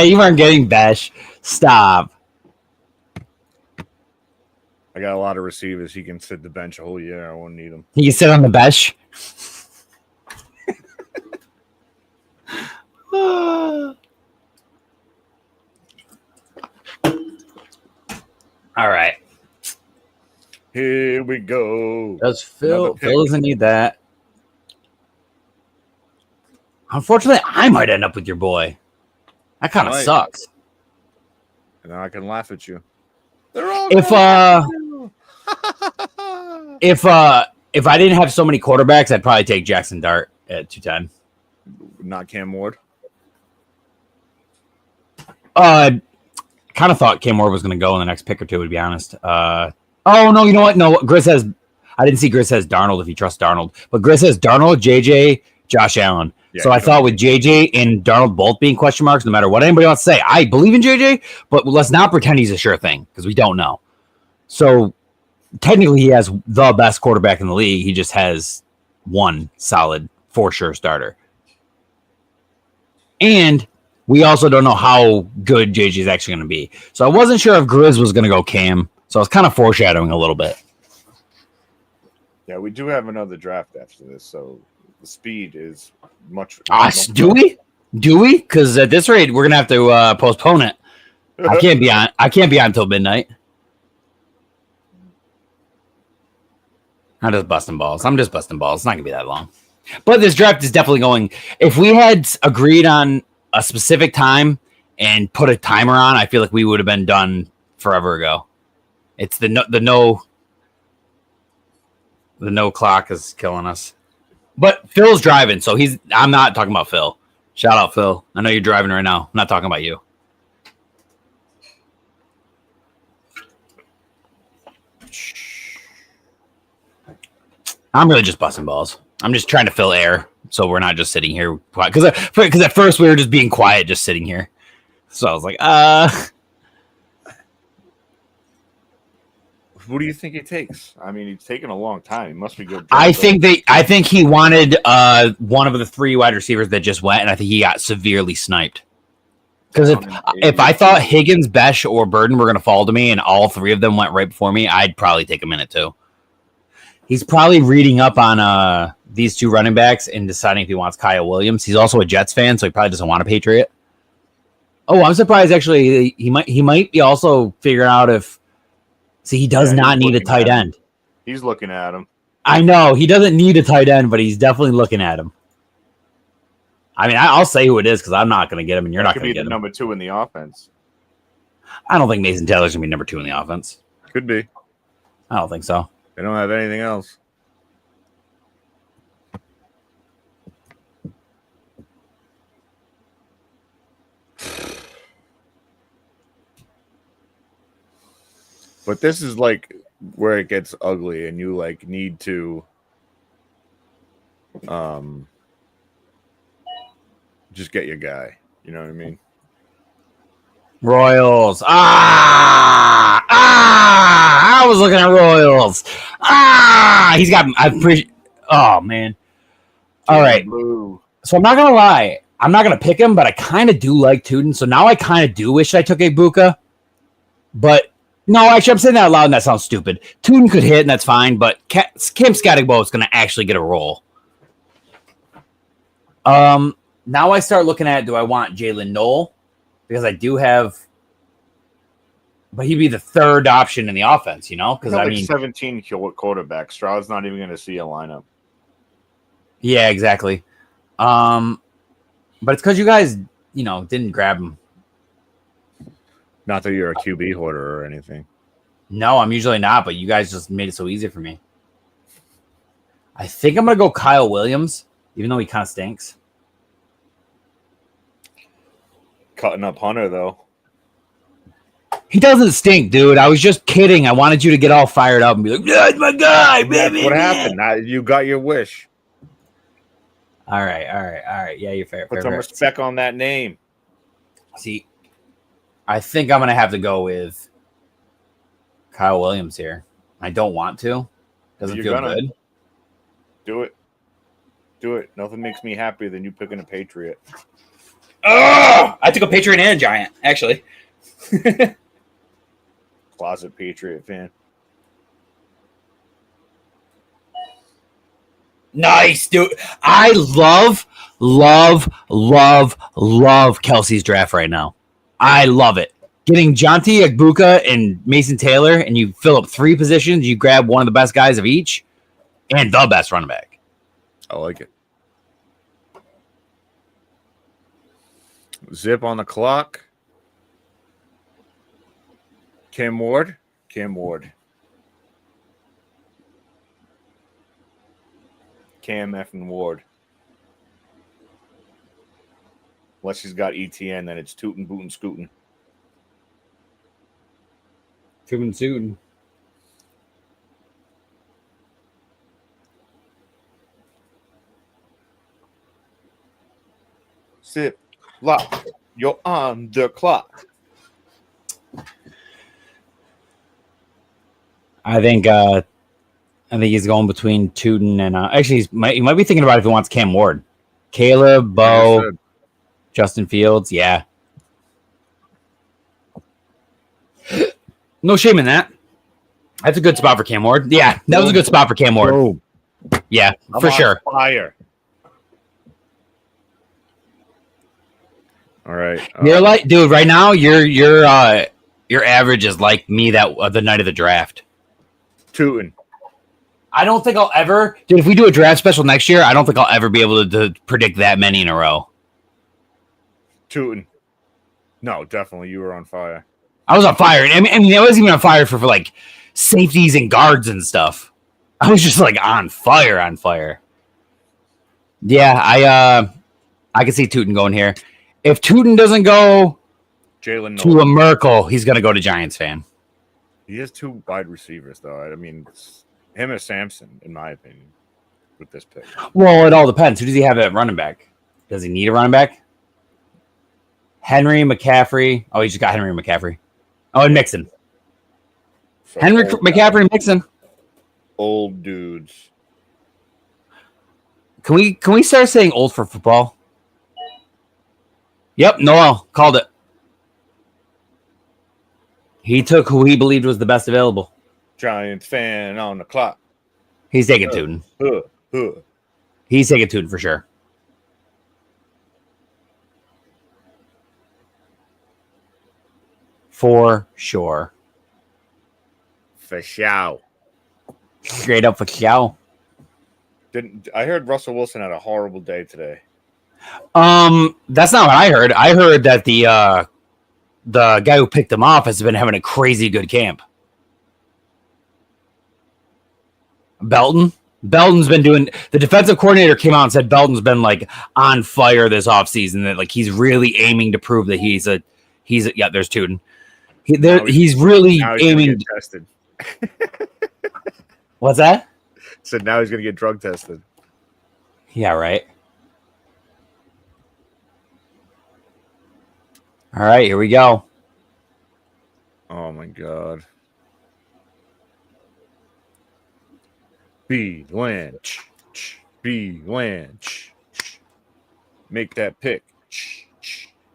You weren't getting Besh. Stop. I got a lot of receivers. He can sit the bench a whole year. I won't need him. You can sit on the Besh. All right. Here we go. Does Another Phil pick. doesn't need that? Unfortunately, I might end up with your boy. That kind of Might. sucks. And I can laugh at you. They're all If gonna laugh at you. if I didn't have so many quarterbacks, I'd probably take Jackson Dart at 210. Not Cam Ward. Kind of thought Cam Ward was going to go in the next pick or two, to be honest. Oh no, you know what? No, Grizz has. I didn't see Grizz has Darnold if he trusts Darnold, but Grizz has Darnold, JJ, Josh Allen. Yeah, So I thought with JJ and Darnold both being question marks, no matter what anybody wants to say, I believe in JJ, but let's not pretend he's a sure thing because we don't know. So technically, he has the best quarterback in the league. He just has one solid, for sure starter. And we also don't know how good JJ is actually going to be. So I wasn't sure if Grizz was going to go Cam. So I was kind of foreshadowing a little bit. Yeah, we do have another draft after this, so the speed is much. Do we? Do we? Because at this rate, we're going to have to postpone it. I can't be on until midnight. I'm just busting balls. It's not going to be that long. But this draft is definitely going. If we had agreed on a specific time and put a timer on, I feel like we would have been done forever ago. It's the no clock is killing us. But Phil's driving, so I'm not talking about Phil. Shout out, Phil. I know you're driving right now. I'm not talking about you. I'm really just busting balls. I'm just trying to fill air so we're not just sitting here quiet. Because at first we were just being quiet, just sitting here. So I was like, Who do you think it takes? I mean, he's taken a long time. He must be good. I think he wanted one of the three wide receivers that just went, and I think he got severely sniped. Because if I thought Higgins, Besh, or Burden were going to fall to me, and all three of them went right before me, I'd probably take a minute too. He's probably reading up on these two running backs and deciding if he wants Kyle Williams. He's also a Jets fan, so he probably doesn't want a Patriot. Oh, I'm surprised actually. He might be also figuring out if. See, he does not need a tight end. He's looking at him. I know he doesn't need a tight end, but he's definitely looking at him. I mean, I'll say who it is because I'm not going to get him, and you're not going to get him. Number 2 in the offense. I don't think Mason Taylor's going to be number 2 in the offense. Could be. I don't think so. They don't have anything else. But this is like where it gets ugly and you like need to just get your guy. You know what I mean? Royals. I was looking at Royals. He's got. Oh man. All right. Blue. So I'm not gonna lie. I'm not gonna pick him, but I kind of do like Tuden. So now I kind of do wish I took Ibuka. But no, actually, I'm saying that out loud, and that sounds stupid. Tuden could hit, and that's fine. But Kim Scatterbo is gonna actually get a roll. Now I start looking at, do I want Jalen Knoll? Because I do have, but he'd be the third option in the offense, you know? Because I mean, 17 quarterback. Stroud's not even going to see a lineup. Yeah, exactly. But it's because you guys, didn't grab him. Not that you're a QB hoarder or anything. No, I'm usually not, but you guys just made it so easy for me. I think I'm gonna go Kyle Williams, even though he kind of stinks. Cutting up Hunter though. He doesn't stink, dude. I was just kidding. I wanted you to get all fired up and be like, "That's my guy, baby." That's what happened. You got your wish. All right. Yeah, you're fair. Put some respect on that name. See, I think I'm gonna have to go with Kyle Williams here. I don't want to. Doesn't feel good. Do it. Do it. Nothing makes me happier than you picking a Patriot. Oh, I took a Patriot and a Giant, actually. Closet Patriot fan. Nice, dude. I love Kelsey's draft right now. I love it. Getting Jonty, Agbuka, and Mason Taylor, and you fill up 3 positions. You grab one of the best guys of each and the best running back. I like it. Zip on the clock. Cam Ward. Cam effing Ward. Unless he's got ETN, then it's tootin', bootin', scootin'. Tootin' suitin'. Zip, lock. You're on the clock. I think he's going between Tootin and actually he might be thinking about if he wants Cam Ward, Caleb, Bo, Justin Fields. Yeah, no shame in that. That's a good spot for Cam Ward. Yeah, that was a good spot for Cam Ward. Oh, Yeah, I'm for on sure. Fire. All right. You're like, dude. Right now, your average is like me that the night of the draft. Tootin'. I don't think I'll ever, dude. If we do a draft special next year, I don't think I'll ever be able to predict that many in a row. Tootin'. No, definitely. You were on fire. I was on fire. I mean, I wasn't even on fire for like safeties and guards and stuff. I was just like on fire. Yeah, I can see Tootin going here. If Tootin doesn't go Jalen to Nolan. a Merkle, he's gonna go to Giants fan. He has 2 wide receivers, though. I mean, it's him or Samson, in my opinion, with this pick. Well, it all depends. Who does he have at running back? Does he need a running back? Henry McCaffrey. Oh, he just got Henry McCaffrey. Oh, and Mixon. So Henry old McCaffrey guys. and Mixon. Old dudes. Can we start saying old for football? Yep, Noel called it. He took who he believed was the best available. Giants fan on the clock. He's taking Tootin. He's taking Tootin for sure. For sure. For sure. Straight up for sure. I heard Russell Wilson had a horrible day today. That's not what I heard. I heard that the guy who picked him off has been having a crazy good camp. Belton's been doing, the defensive coordinator came out and said Belton's been like on fire this offseason, that like he's really aiming to prove that he's yeah, there's Tootin. He's really aiming. Tested. What's that? Said now he's going to get drug tested. Yeah, right. All right, here we go. Oh my God. B Lynch. B Lynch. Make that pick.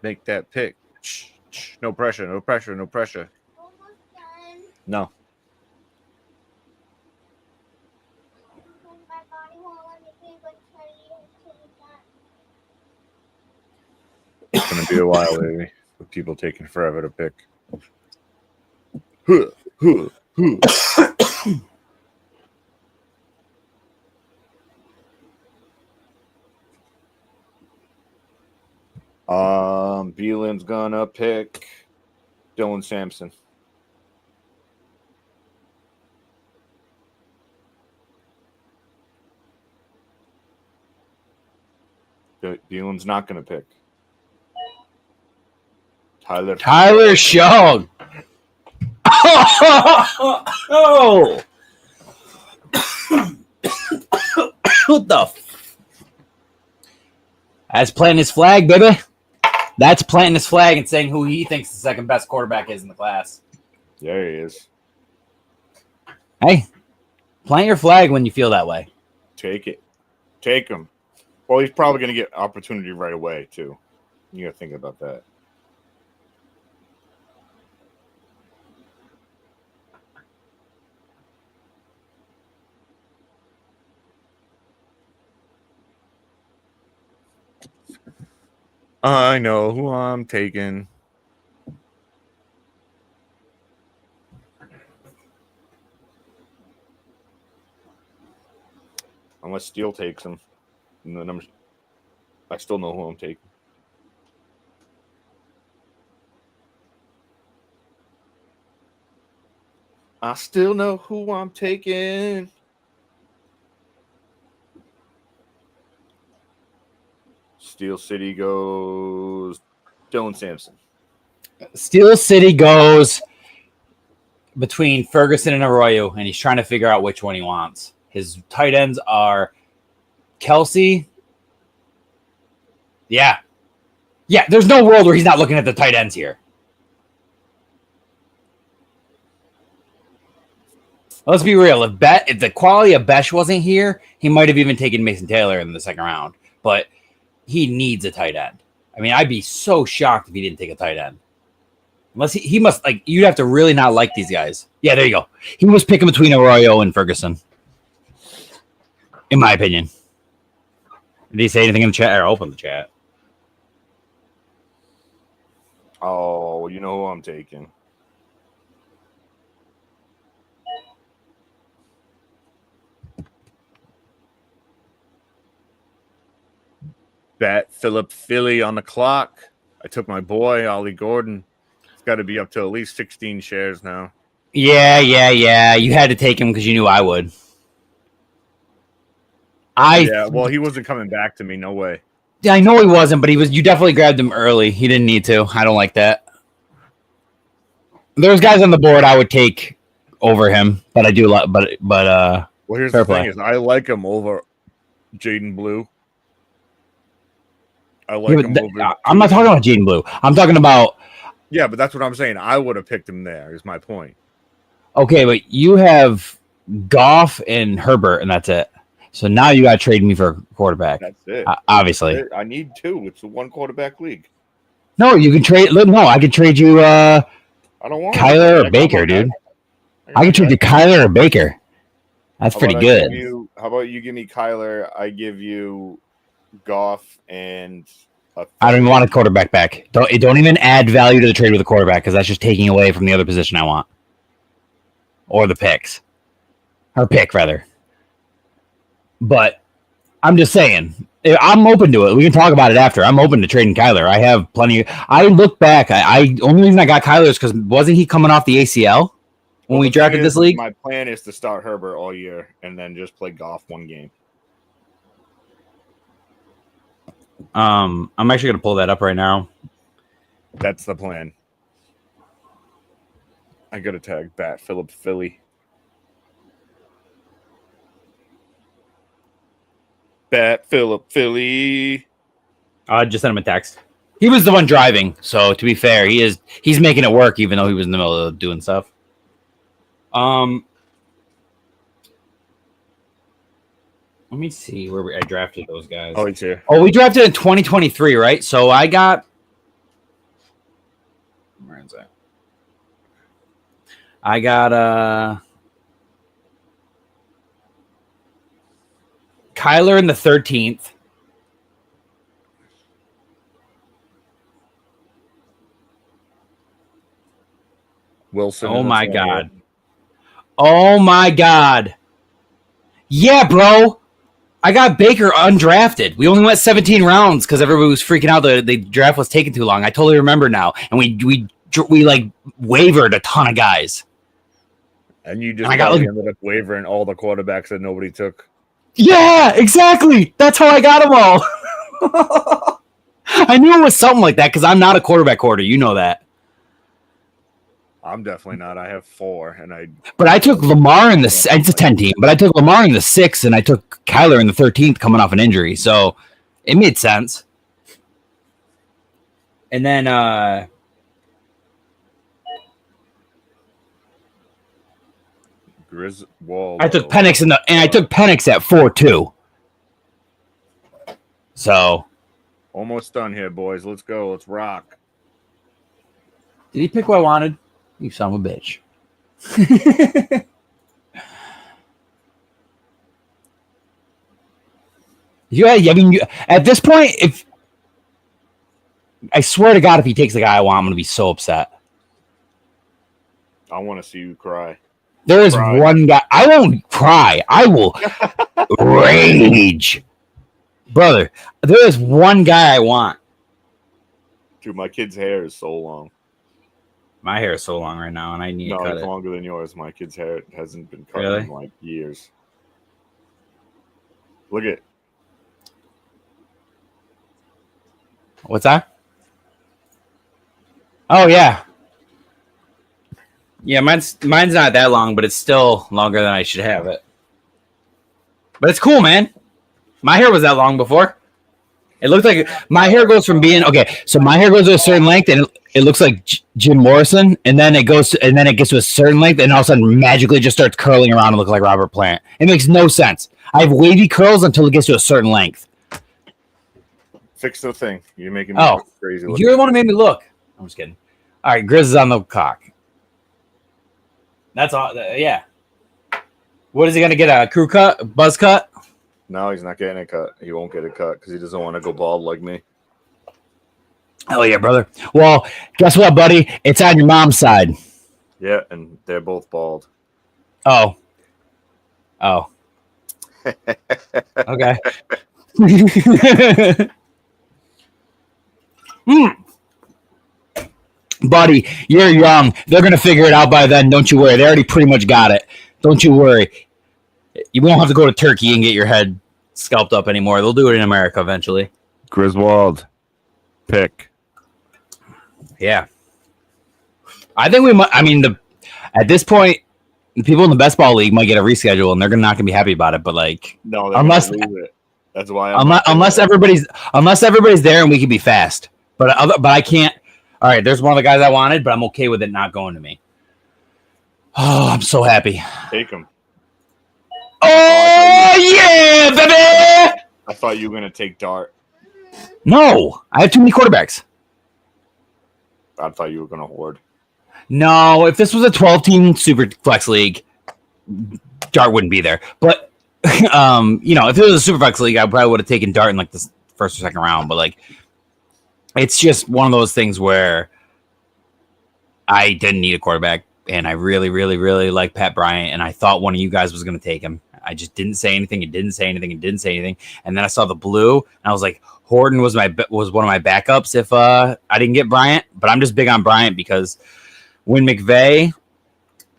Make that pick. No pressure, no pressure, no pressure. Almost done. No. My body won't let me think what It's going to be a while, baby, with people taking forever to pick. Huh, huh, huh. Beelin's gonna pick Dylan Sampson. Beelin's not gonna pick Tyler Show. Oh! What the? That's planting his flag, baby. That's planting his flag and saying who he thinks the second best quarterback is in the class. There he is. Hey, plant your flag when you feel that way. Take it. Take him. Well, he's probably going to get opportunity right away, too. You got to think about that. I know who I'm taking. Unless Steele takes him. And then I still know who I'm taking. I still know who I'm taking. Steel City goes Dylan Sampson. Steel City goes between Ferguson and Arroyo, and he's trying to figure out which one he wants. His tight ends are Kelsey. Yeah. There's no world where he's not looking at the tight ends here. Let's be real. If the quality of Besh wasn't here, he might have even taken Mason Taylor in the second round. But he needs a tight end. I mean, I'd be so shocked if he didn't take a tight end. Unless he must, like, you'd have to really not like these guys. Yeah, there you go. He was picking between Arroyo and Ferguson, in my opinion. Did he say anything in the chat or open the chat? Oh, you know who I'm taking. Bet Philip Philly on the clock. I took my boy, Ollie Gordon. It's got to be up to at least 16 shares now. Yeah. You had to take him because you knew I would. Yeah, well, he wasn't coming back to me. No way. Yeah, I know he wasn't, but he was. You definitely grabbed him early. He didn't need to. I don't like that. There's guys on the board I would take over him, but I do like. But well, here's fair the thing: play. is I like him over Jaden Blue. I like him over. I'm not talking about Jaden Blue. I'm talking about. Yeah, but that's what I'm saying. I would have picked him there. Is my point. Okay, but you have Goff and Herbert, and that's it. So now you got to trade me for a quarterback. That's it. Obviously, I need two. It's a one quarterback league. no, you can trade. No, I could trade you I don't want Kyler or Baker, dude. I can trade you Kyler or Baker. That's pretty good. How about you give me Kyler? I give you Goff and. I don't even want a quarterback back. Don't even add value to the trade with a quarterback because that's just taking away from the other position I want. Or the picks. Or pick, rather. But I'm just saying, I'm open to it. We can talk about it after. I'm open to trading Kyler. I have plenty. I look back. Only reason I got Kyler is because wasn't he coming off the ACL when we drafted this league? My plan is to start Herbert all year and then just play Goff one game. I'm actually going to pull that up right now. That's the plan. I got to tag Bat Philip Philly. Bat Philip Philly. I just sent him a text. He was the one driving, so to be fair, he's making it work even though he was in the middle of doing stuff. Let me see where I drafted those guys. Oh, he's here. Oh, we drafted in 2023, right? So I got. Where is that? I got Kyler in the 13th. Wilson. Oh my god. Oh my god. Yeah, bro. I got Baker undrafted. We only went 17 rounds because everybody was freaking out. The draft was taking too long. I totally remember now. And we like wavered a ton of guys. And you just ended up wavering all the quarterbacks that nobody took. Yeah, exactly. That's how I got them all. I knew it was something like that because I'm not a quarterback hoarder. You know that. I'm definitely not. I have 4, But I took Lamar in it's a 10 team. But I took Lamar in the 6th, and I took Kyler in the 13th, coming off an injury. So it made sense. And then Griswold. I took Penix I took Penix at 4-2. So Almost done here, boys. Let's go. Let's rock. did he pick what I wanted? You son of a bitch. Yeah, I mean, at this point, if I swear to God, if he takes the guy I want, I'm gonna be so upset. I want to see you cry. There is Cry. one guy. I won't cry. I will rage, brother. There is one guy I want. Dude, my kid's hair is so long. My hair is so long right now, and I need No, to cut it's it. longer than yours. My kid's hair hasn't been cut Really? in like years. Look at What's that? Oh yeah, yeah. Mine's not that long, but it's still longer than I should have it. But it's cool, man. My hair was that long before. It looks like my hair goes from being okay. So my hair goes to a certain length, and it looks like Jim Morrison, and then it goes, and then it gets to a certain length, and all of a sudden magically just starts curling around and look like Robert Plant. It makes no sense. I have wavy curls until it gets to a certain length. fix the thing. You're making me Oh, look crazy. you're the one who made me look. I'm just kidding. All right, Grizz is on the cock. That's all. Yeah. What is he gonna get? A crew cut, buzz cut? No, he's not getting a cut. He won't get a cut because he doesn't want to go bald like me. Oh yeah, brother. Well, guess what, buddy? It's on your mom's side. Yeah, and they're both bald. Oh. Oh. Okay. Buddy, you're young. They're gonna figure it out by then. Don't you worry. They already pretty much got it. Don't you worry. You won't have to go to Turkey and get your head scalped up anymore. They'll do it in America eventually. Griswold, pick. Yeah. I think we might. I mean, at this point, the people in the Bestball League might get a reschedule, and they're not going to be happy about it. But like, No, they're unless gonna lose it. That's why. I'm unless everybody's there and we can be fast. But I can't. All right, there's one of the guys I wanted, but I'm okay with it not going to me. Oh, I'm so happy. take him. Oh yeah, baby! I thought you were gonna take Dart. No, I have too many quarterbacks. I thought you were gonna hoard. No, if this was a 12-team super flex league, Dart wouldn't be there. But if it was a super flex league, I probably would have taken Dart in like the first or second round. But like, it's just one of those things where I didn't need a quarterback, and I really, really, really like Pat Bryant, and I thought one of you guys was going to take him. I just didn't say anything. It didn't say anything. It didn't say anything. And then I saw the blue, and I was like, Horton was one of my backups if I didn't get Bryant. But I'm just big on Bryant because when McVay,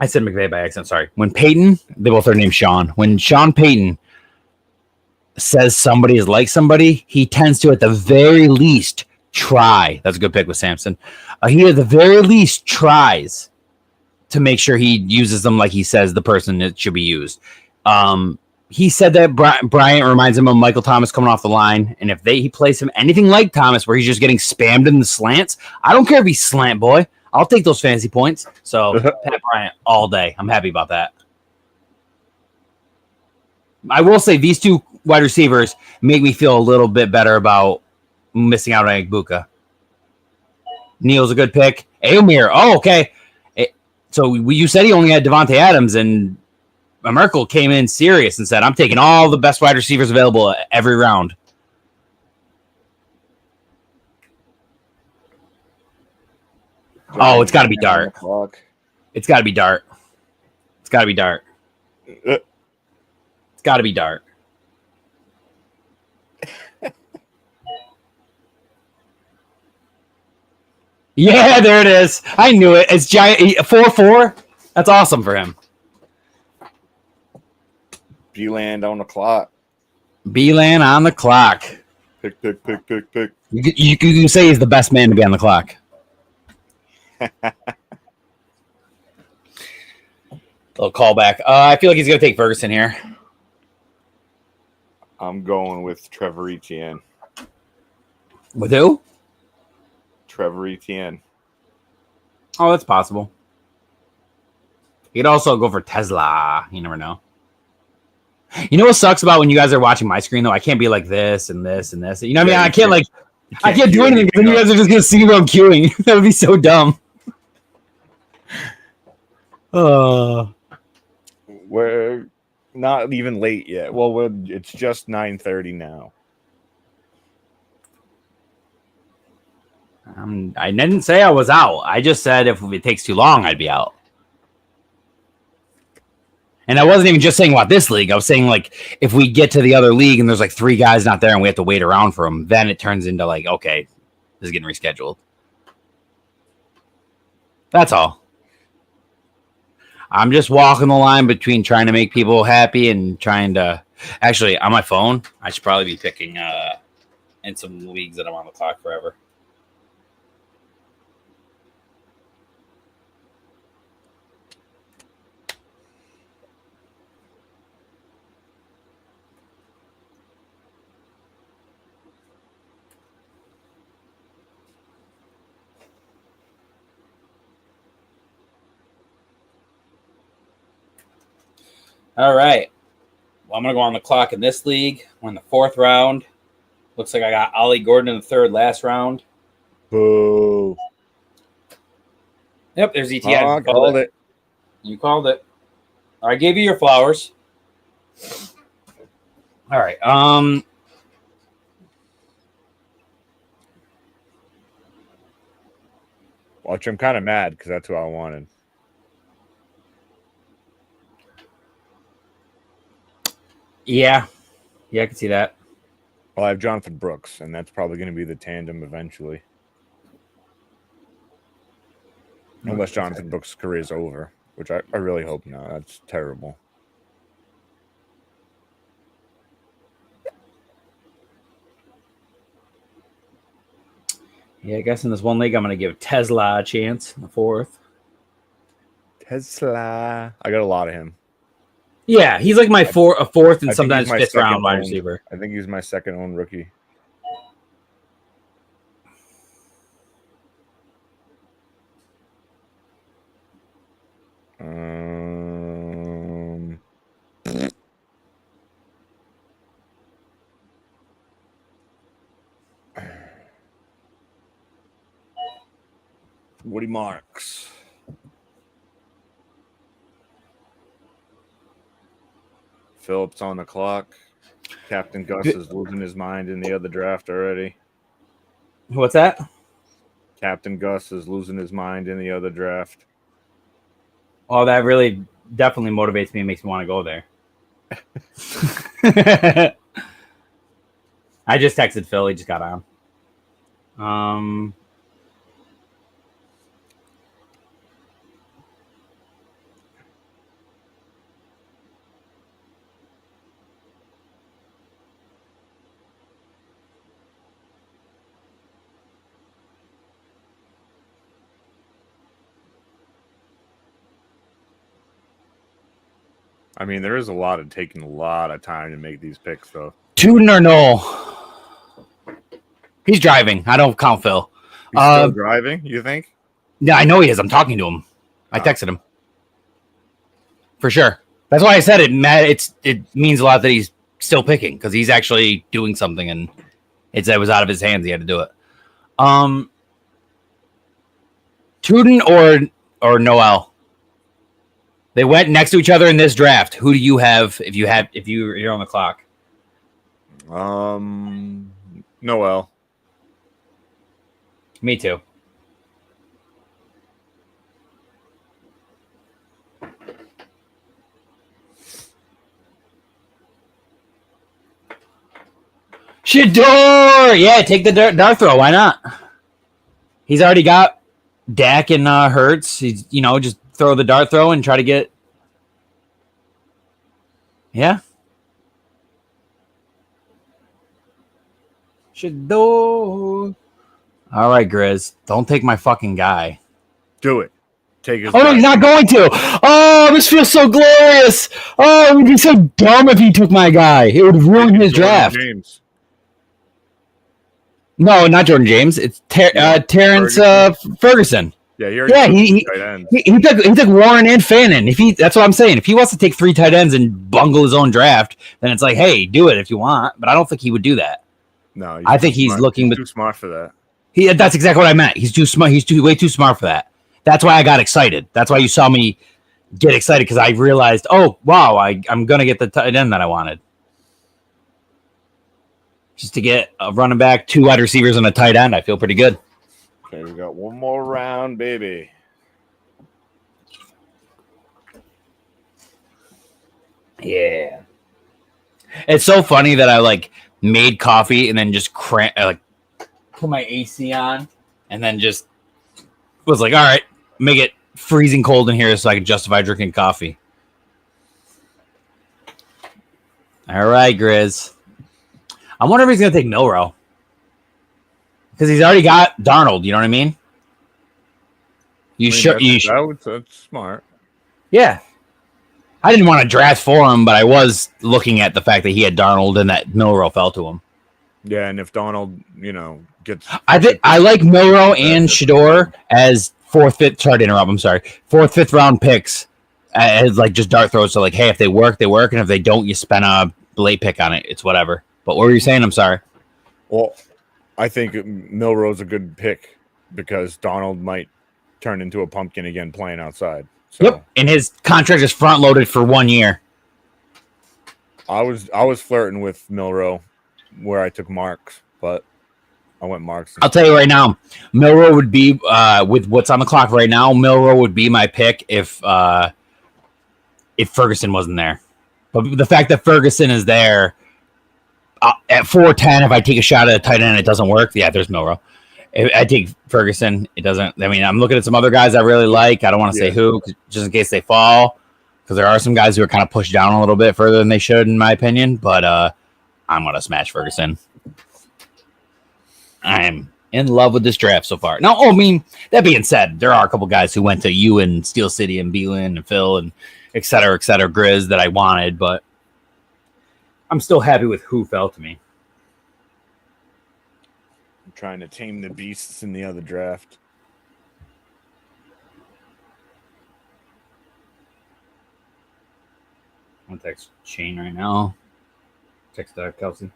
I said McVay by accident. Sorry. When Peyton, they both are named Sean. When Sean Payton says somebody is like somebody, he tends to at the very least try. That's a good pick with Samson. He at the very least tries to make sure he uses them like he says the person that should be used. He said that Bryant reminds him of Michael Thomas coming off the line, and if he plays him anything like Thomas, where he's just getting spammed in the slants, I don't care if he's slant boy. I'll take those fantasy points. So Pat Bryant all day. I'm happy about that. I will say these two wide receivers make me feel a little bit better about missing out on Igbuka. Neal's a good pick. Aomir. Oh, okay. So you said he only had Devontae Adams, and Merkel came in serious and said, I'm taking all the best wide receivers available every round. Oh, it's got to be Dart. It's got to be Dart. It's got to be Dart. It's got to be Dart. Yeah, there it is. I knew it. It's giant 4-4. That's awesome for him. B-Land on the clock. B-Land on the clock. Pick. You can say he's the best man to be on the clock. Little callback. I feel like he's going to take Ferguson here. I'm going with Trevor Etienne. With who? Trevor Etienne. Oh, that's possible. He could also go for Tesla. You never know. You know what sucks about when you guys are watching my screen though? I can't be like this and this and this. You know what I mean? I can't like I can't do anything because you guys are just gonna see what I'm queuing. That would be so dumb. We're not even late yet. Well, it's just 9:30 now. I didn't say I was out. I just said if it takes too long, I'd be out. And I wasn't even just saying about this league. I was saying like if we get to the other league and there's like 3 guys not there and we have to wait around for them, then it turns into like, okay, this is getting rescheduled. That's all. I'm just walking the line between trying to make people happy and trying to actually on my phone. I should probably be picking in some leagues that I'm on the clock forever. All right. Well, I'm going to go on the clock in this league. We're in the 4th round. Looks like I got Ollie Gordon in the 3rd last round. Boo. Yep, there's ETN. I called it. You called it. I gave you your flowers. All right. Which I'm kind of mad because that's who I wanted. Yeah, I can see that. Well, I have Jonathan Brooks, and that's probably going to be the tandem eventually. Unless Jonathan Brooks' career is over, which I really hope not. That's terrible. Yeah, I guess in this one league, I'm going to give Tesla a chance in the 4th. Tesla. I got a lot of him. Yeah, he's like my 4th and sometimes 5th round wide owned, receiver. I think he's my second own rookie. Woody Marks. Phillips on the clock. Captain Gus is losing his mind in the other draft already. What's that? Captain Gus is losing his mind in the other draft. Oh, that really definitely motivates me and makes me want to go there. I just texted Phil. He just got on. I mean, there is taking a lot of time to make these picks, though. Tuden or no? He's driving. I don't count Phil. He's still driving, you think? Yeah, I know he is. I'm talking to him. I texted him. For sure. That's why I said it. It means a lot that he's still picking because he's actually doing something and it was out of his hands. He had to do it. Tuden or Noel? They went next to each other in this draft. Who do you have if you're on the clock? Noel. Me too. Shador! Yeah, take the dart throw. Why not? He's already got Dak and Hurts. He's just throw the dart throw and try to get. Yeah. Shador. All right, Grizz. Don't take my fucking guy. Do it. Take his. Oh, no, he's not going to. Oh, this feels so glorious. Oh, it would be so dumb if he took my guy. It would ruin his draft. James. No, not Jordan James. It's Terrence Ferguson. Yeah, he already Yeah, took he tight ends. he took Warren and Fannin. That's what I'm saying. If he wants to take 3 tight ends and bungle his own draft, then it's like, hey, do it if you want. But I don't think he would do that. No, I think he's looking. too smart for that. That's exactly what I meant. He's too smart. He's way too smart for that. That's why I got excited. That's why you saw me get excited because I realized, oh wow, I'm gonna get the tight end that I wanted. Just to get a running back, 2 wide receivers, and a tight end, I feel pretty good. Okay, we got one more round, baby. Yeah. It's so funny that I like made coffee and then just put my AC on and then just was like, all right, make it freezing cold in here so I can justify drinking coffee. All right, Grizz. I wonder if he's going to take Milrow. Because he's already got Darnold, you know what I mean? That's smart. Yeah. I didn't want to draft for him, but I was looking at the fact that he had Darnold and that Milrow fell to him. Yeah, and if Donald, gets... I like Milrow and Shador as 4th, 5th... Sorry to interrupt, I'm sorry. 4th, 5th round picks as like just dart throws. So like, hey, if they work, they work. And if they don't, you spend a late pick on it. It's whatever. But what were you saying? I'm sorry. Well, I think Milrow's a good pick because Donald might turn into a pumpkin again playing outside. So, yep, and his contract is front loaded for 1 year. I was flirting with Milrow where I took Marks, but I went Marks. I'll tell you right now, Milrow would be with what's on the clock right now. Milrow would be my pick if Ferguson wasn't there. But the fact that Ferguson is there at 4'10", if I take a shot at a tight end, it doesn't work. Yeah, there's Milrow. If I take Ferguson, it doesn't. I mean, I'm looking at some other guys I really like. I don't want to say who, just in case they fall, because there are some guys who are kind of pushed down a little bit further than they should, in my opinion. But I'm going to smash Ferguson. I am in love with this draft so far. Now, I mean, that being said, there are a couple guys who went to you and Steel City and Beelan and Phil and et cetera, Grizz that I wanted, but I'm still happy with who fell to me. I'm trying to tame the beasts in the other draft. I'm gonna text Shane right now. Text Kelsey.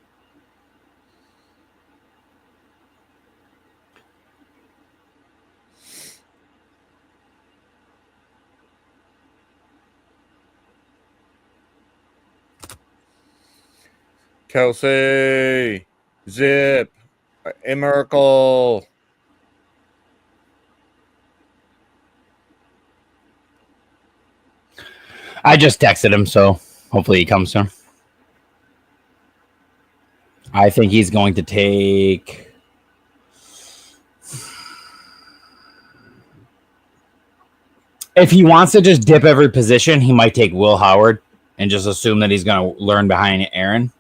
Kelsey, Zip, a miracle. I just texted him, so hopefully he comes soon. I think he's going to take... If he wants to just dip every position, he might take Will Howard and just assume that he's going to learn behind Aaron.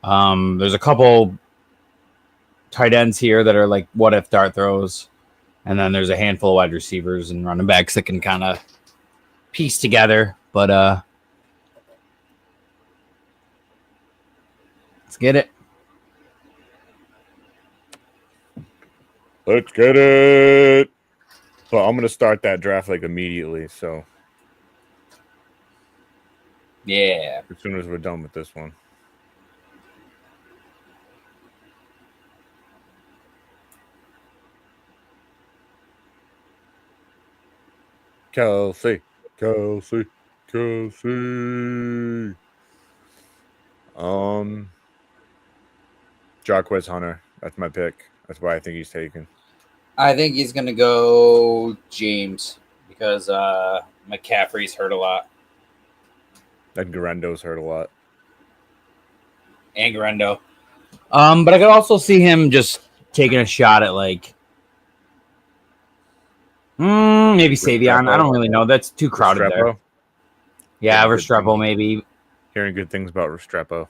There's a couple tight ends here that are like what-if dart throws. And then there's a handful of wide receivers and running backs that can kind of piece together. But let's get it. Let's get it. But I'm going to start that draft like immediately. So Yeah. as soon as we're done with this one. Kelsey. Jarquez Hunter. That's my pick. That's why I think he's taken. I think he's going to go James because McCaffrey's hurt a lot. And Garendo's hurt a lot. And Garendo. But I could also see him just taking a shot at like maybe Savion. I don't really know. That's too crowded there. Yeah, Restrepo maybe. Hearing good things about Restrepo.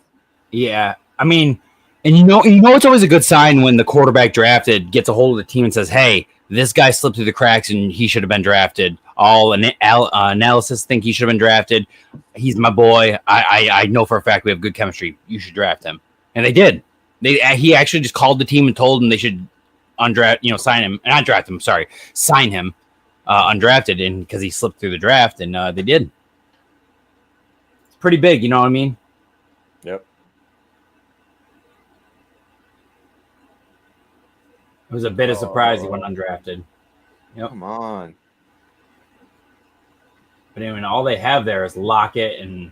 Yeah, I mean, and you know, it's always a good sign when the quarterback drafted gets a hold of the team and says, "Hey, this guy slipped through the cracks and he should have been drafted." All analysis think he should have been drafted. He's my boy. I know for a fact we have good chemistry. You should draft him, and they did. He actually just called the team and told them they should sign him, not draft him. Sorry, sign him undrafted, and because he slipped through the draft, and they did. It's pretty big, you know what I mean? Yep. It was a bit of surprise he went undrafted. Yep. Come on. But anyway, all they have there is Lockett and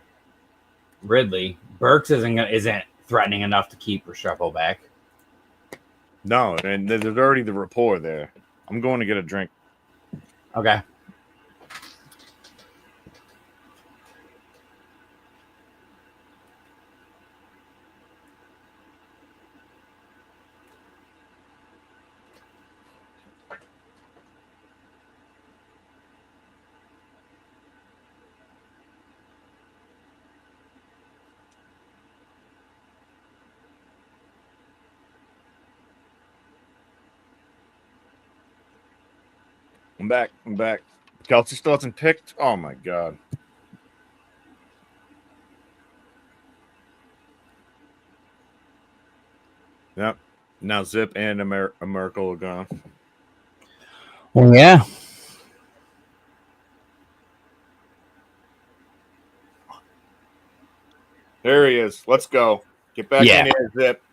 Ridley. Burks isn't threatening enough to keep Restrepo back. No, and there's already the rapport there. I'm going to get a drink. Okay. I'm back. Kelsey still hasn't picked. Oh my god. Yep. Now Zip and Americal are gone. Well, yeah. There he is. Let's go. Get back Yeah. in here, Zip.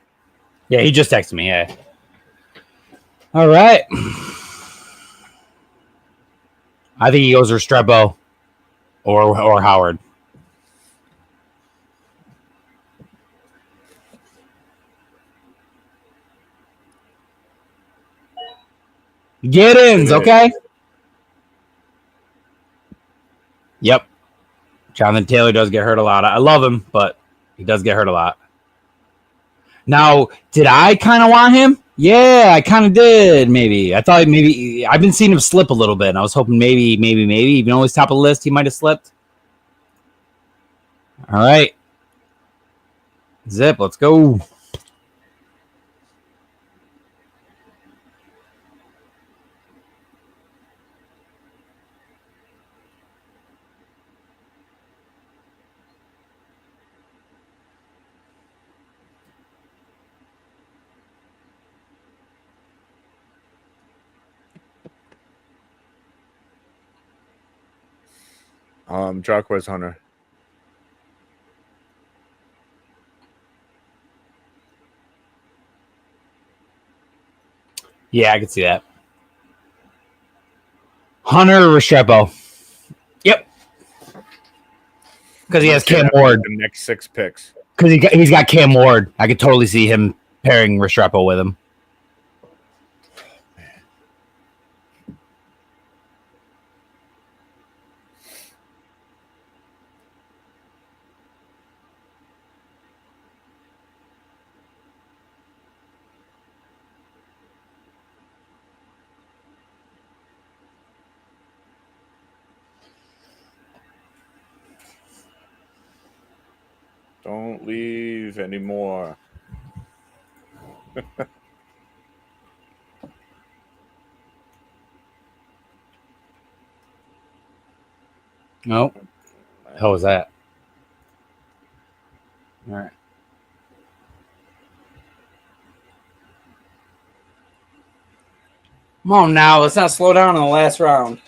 Yeah, he just texted me. Yeah. All right. I think he goes Restrepo or Howard. Get-ins, okay? Yep. Jonathan Taylor does get hurt a lot. I love him, but he does get hurt a lot. Now, did I kind of want him? Yeah, I kind of did, maybe. I thought maybe I've been seeing him slip a little bit, and I was hoping maybe, even though he's top of the list, he might have slipped. All right. Zip, let's go. Jarquez Hunter. Yeah, I can see that. Hunter Restrepo. Yep. Because he has Cam Ward. The next 6 picks. Because he's got Cam Ward. I could totally see him pairing Restrepo with him. Don't leave anymore. Nope. How was that? All right. Come on now. Let's not slow down in the last round.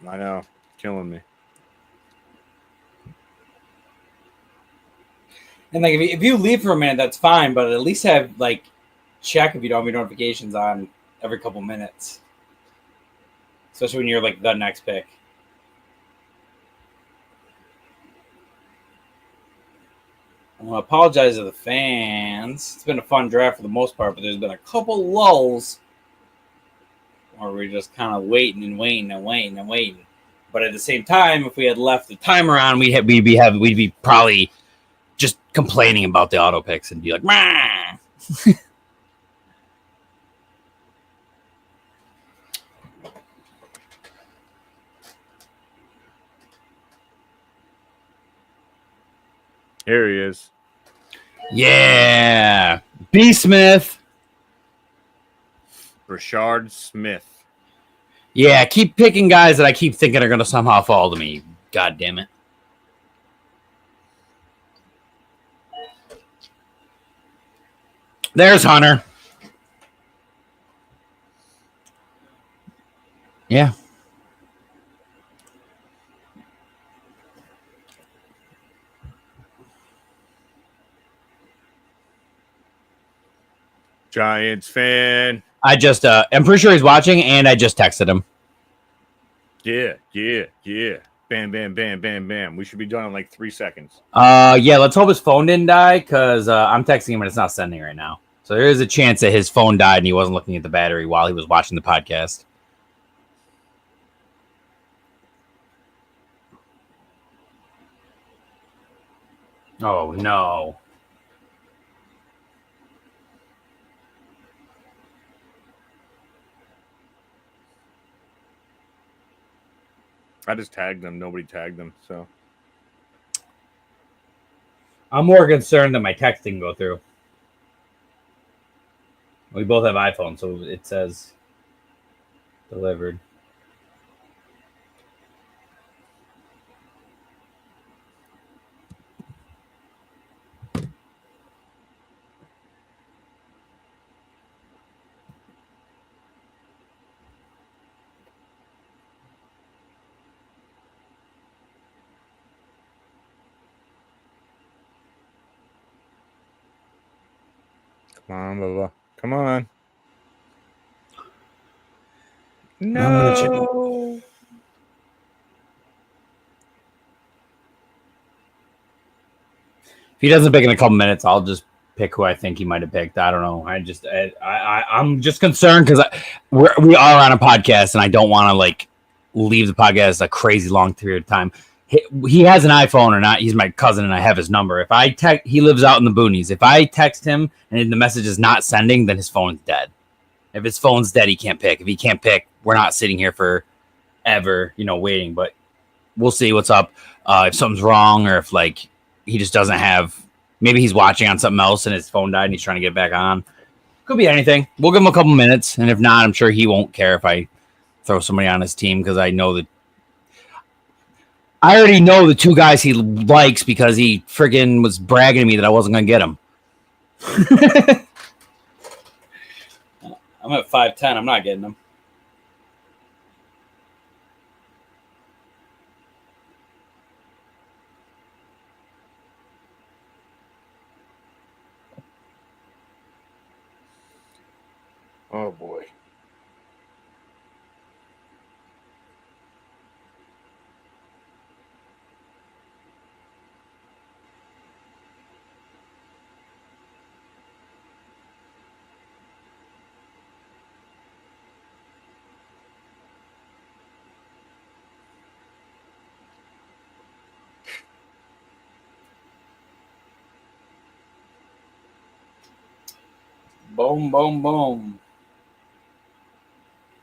I know. Killing me. And like if you leave for a minute, that's fine, but at least have check if you don't have your notifications on every couple minutes. Especially when you're the next pick. I want to apologize to the fans. It's been a fun draft for the most part, but there's been a couple lulls where we're just kind of waiting. But at the same time, if we had left the timer on, we'd be probably just complaining about the auto picks and be like, "Mah." Here he is. Yeah. B. Smith. Rashard Smith. Yeah, keep picking guys that I keep thinking are going to somehow fall to me. God damn it. There's Hunter. Yeah. Giants fan. I just I'm pretty sure he's watching, and I just texted him. Yeah. Bam, bam, bam, bam, bam. We should be done in like 3 seconds. Yeah, let's hope his phone didn't die, because I'm texting him and it's not sending right now. So there is a chance that his phone died and he wasn't looking at the battery while he was watching the podcast. Oh no. I just tagged them. Nobody tagged them. So I'm more concerned that my text didn't go through. We both have iPhones, so it says delivered. come on, Bubba. Come on. I'm gonna check. No. If he doesn't pick in a couple minutes, I'll just pick who I think he might have picked. I don't know. I'm just concerned because we are on a podcast and I don't want to like leave the podcast a crazy long period of time. He has an iPhone or not. He's my cousin and I have his number. If I text, he lives out in the boonies. If I text him and the message is not sending, then his phone's dead. If his phone's dead, he can't pick. If he can't pick, we're not sitting here forever, waiting. But we'll see what's up. If something's wrong or if like he just doesn't have, maybe he's watching on something else and his phone died and he's trying to get back on. Could be anything. We'll give him a couple minutes. And if not, I'm sure he won't care if I throw somebody on his team because I already know the two guys he likes because he friggin' was bragging to me that I wasn't going to get him. I'm at 5'10". I'm not getting him. Oh boy. Boom, boom, boom.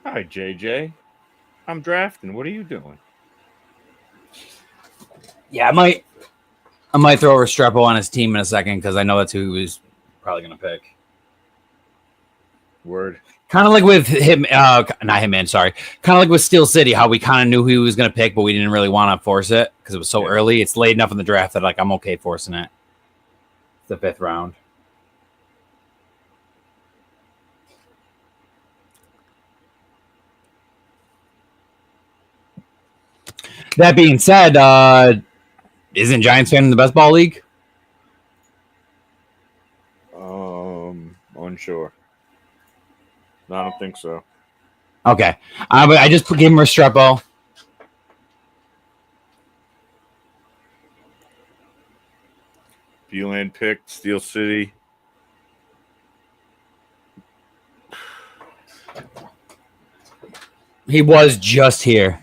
Hi, JJ. I'm drafting. What are you doing? Yeah, I might throw Restrepo on his team in a second because I know that's who he was probably going to pick. Word. Kind of like with him, not Hitman, sorry. Kind of like with Steel City, how we kind of knew who he was going to pick, but we didn't really want to force it because it was so early. It's late enough in the draft that like I'm okay forcing it. It's the 5th round. That being said, isn't Giants fan in the best ball league? Unsure. No, I don't think so. Okay. I just gave him Restrepo. Beeland picked Steel City. He was just here.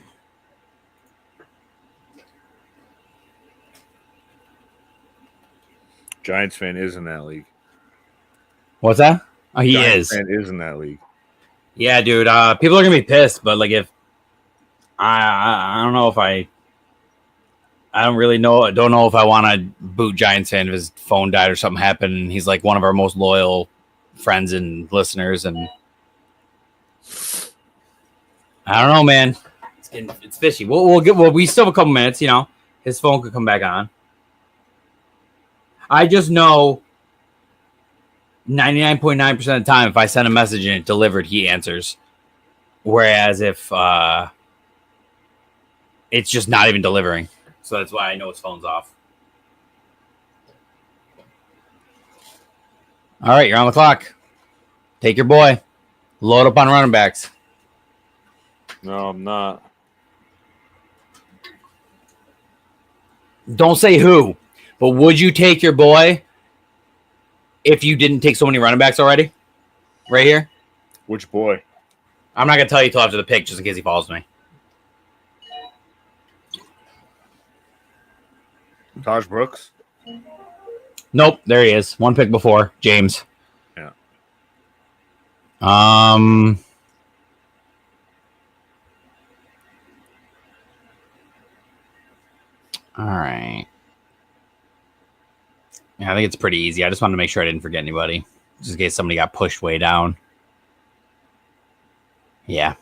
Giants fan is in that league. What's that? Oh, he Giants is. fan is in that league. Yeah, dude. People are gonna be pissed, but like if I don't know if I don't really know. I don't know if I want to boot Giants fan if his phone died or something happened. And he's like one of our most loyal friends and listeners, and I don't know, man. It's fishy. We still have a couple minutes. His phone could come back on. I just know 99.9% of the time, if I send a message and it delivered, he answers. Whereas if it's just not even delivering. So that's why I know his phone's off. All right, you're on the clock. Take your boy. Load up on running backs. No, I'm not. Don't say who, but would you take your boy if you didn't take so many running backs already? Right here? Which boy? I'm not going to tell you till after the pick just in case he follows me. Taj Brooks? Nope, there he is. One pick before. James. Yeah. All right. Yeah, I think it's pretty easy. I just wanted to make sure I didn't forget anybody, just in case somebody got pushed way down. Yeah.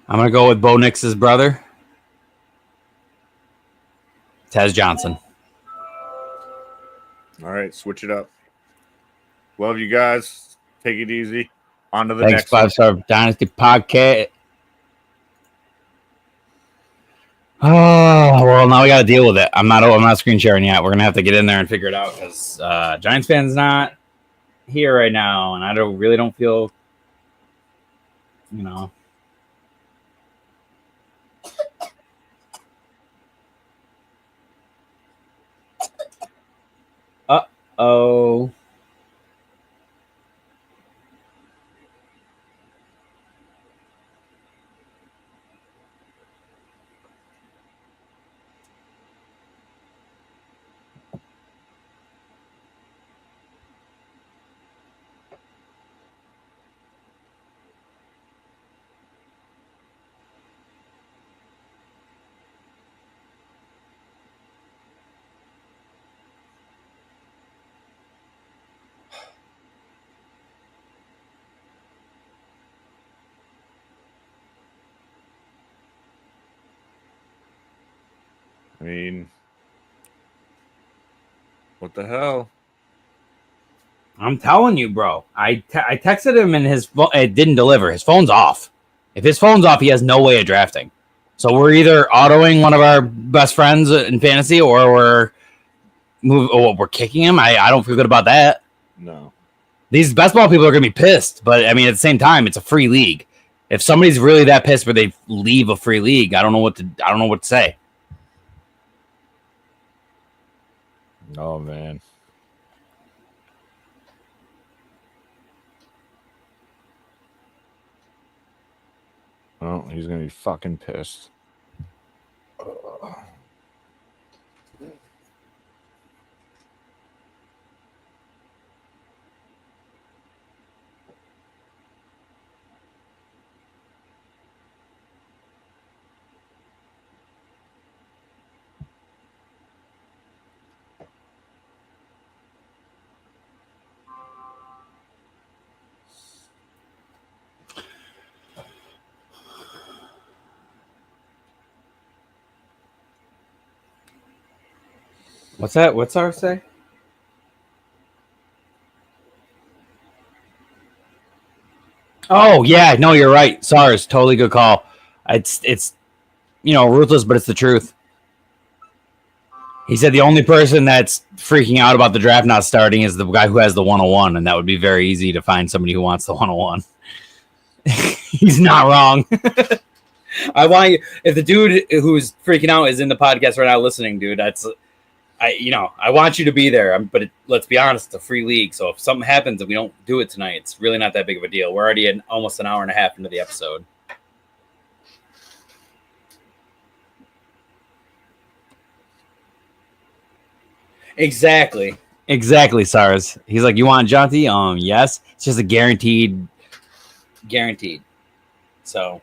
I'm going to go with Bo Nix's brother, Tez Johnson. All right, switch it up. Love you guys. Take it easy. On to the Thanks, next one. 5-Star Dynasty Podcast. Oh, well, now we got to deal with it. I'm not screen sharing yet. We're going to have to get in there and figure it out because Giants fans not here right now, and I really don't feel, you know. Uh-oh. I mean, what the hell? I'm telling you, bro. I texted him and it didn't deliver. His phone's off. If his phone's off, he has no way of drafting. So we're either autoing one of our best friends in fantasy, or we're kicking him. I don't feel good about that. No. These best ball people are gonna be pissed, but I mean, at the same time, it's a free league. If somebody's really that pissed where they leave a free league, I don't know what to say. Oh, man. Oh, he's going to be fucking pissed. What's that? What's ours say? Oh yeah, no, you're right. SARS, totally good call. It's ruthless, but it's the truth. He said the only person that's freaking out about the draft not starting is the guy who has the 101, and that would be very easy to find somebody who wants the 101. He's not wrong. I want you, if the dude who's freaking out is in the podcast right now listening, dude, I want you to be there. But let's be honest, it's a free league. So if something happens and we don't do it tonight, it's really not that big of a deal. We're already almost an hour and a half into the episode. Exactly, SARS. He's like, you want Jonty? Yes. It's just a guaranteed. So.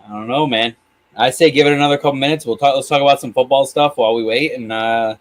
I don't know, man. I say give it another couple minutes. Let's talk about some football stuff while we wait, and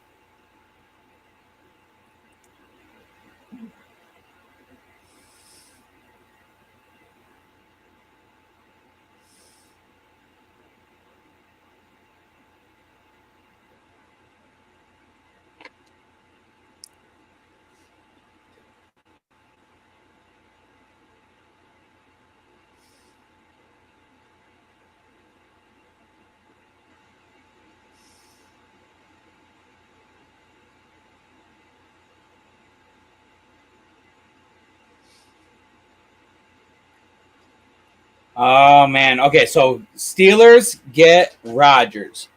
Oh man. Okay, so Steelers get Rodgers.